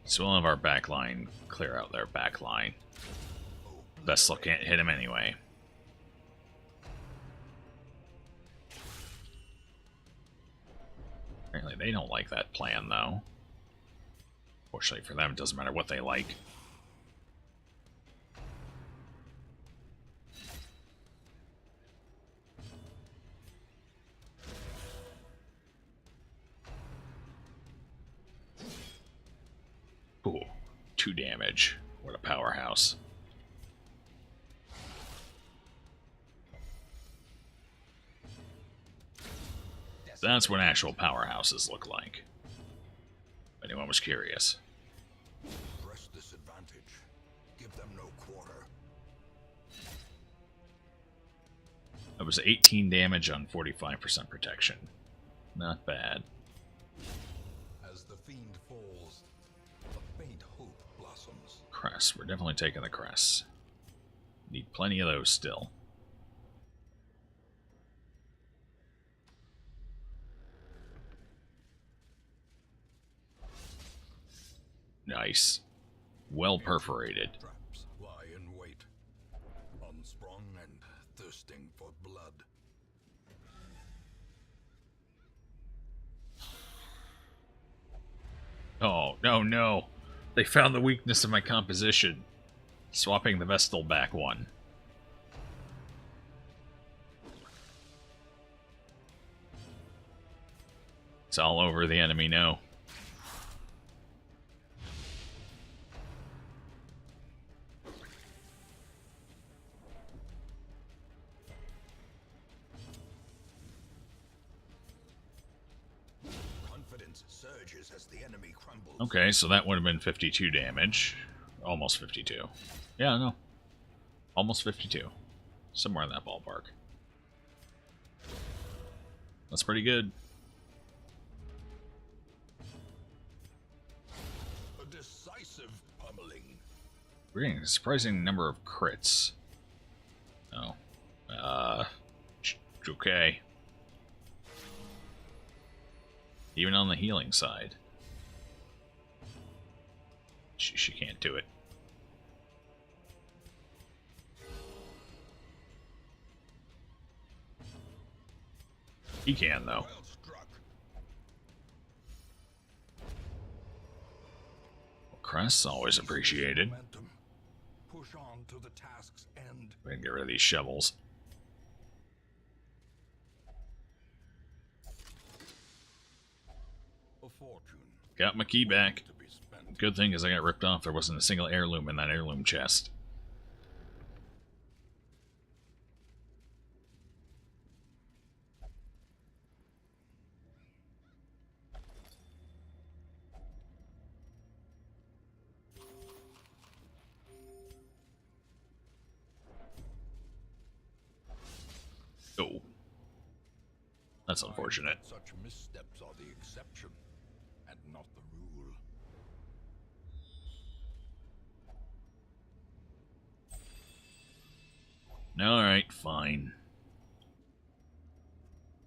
So we'll have our backline clear out their backline. Vestal can't hit him anyway. Apparently they don't like that plan, though. Fortunately for them, it doesn't matter what they like. Ooh, 2 damage. What a powerhouse. That's what actual powerhouses look like. If anyone was curious. Press this advantage. Give them no quarter. That was 18 damage on 45% protection. Not bad. As the fiend falls, a faint hope blossoms. Cress. We're definitely taking the cress. Need plenty of those still. Nice. Well perforated. Traps lie in wait, unsprung and thirsting for blood. Oh, no, no. They found the weakness of my composition. Swapping the Vestal back one. It's all over the enemy now. Surges as the enemy crumbles. Okay, so that would have been 52 damage. Almost 52. Yeah, no. Almost 52. Somewhere in that ballpark. That's pretty good. A decisive pummeling. We're getting a surprising number of crits. Oh. Okay. Even on the healing side. She can't do it. He can, though. Well struck. Crest, always appreciated. Momentum. Push on to the task's end. We can get rid of these shovels. A fortune Got my key back. To be spent. Good thing is I got ripped off. There wasn't a single heirloom in that heirloom chest. Oh. That's unfortunate. Such missteps are the exception, and not the rule. Alright, fine.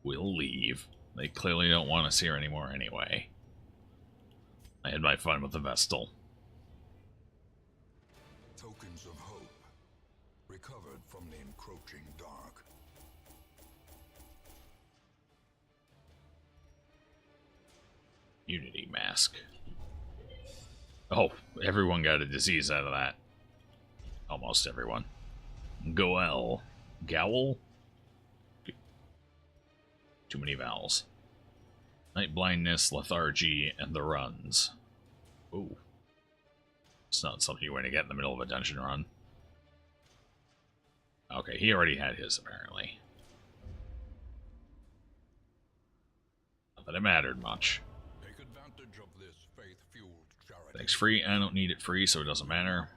We'll leave. They clearly don't want us here anymore anyway. I had my fun with the Vestal. Tokens of hope, recovered from the encroaching dark. Unity mask. Oh, everyone got a disease out of that. Almost everyone. Goel. Gowl? Too many vowels. Night blindness, lethargy, and the runs. Ooh. It's not something you want to get in the middle of a dungeon run. Okay, he already had his, apparently. Not that it mattered much. Take advantage of this faith-fueled charity. Thanks, free. I don't need it free, so it doesn't matter.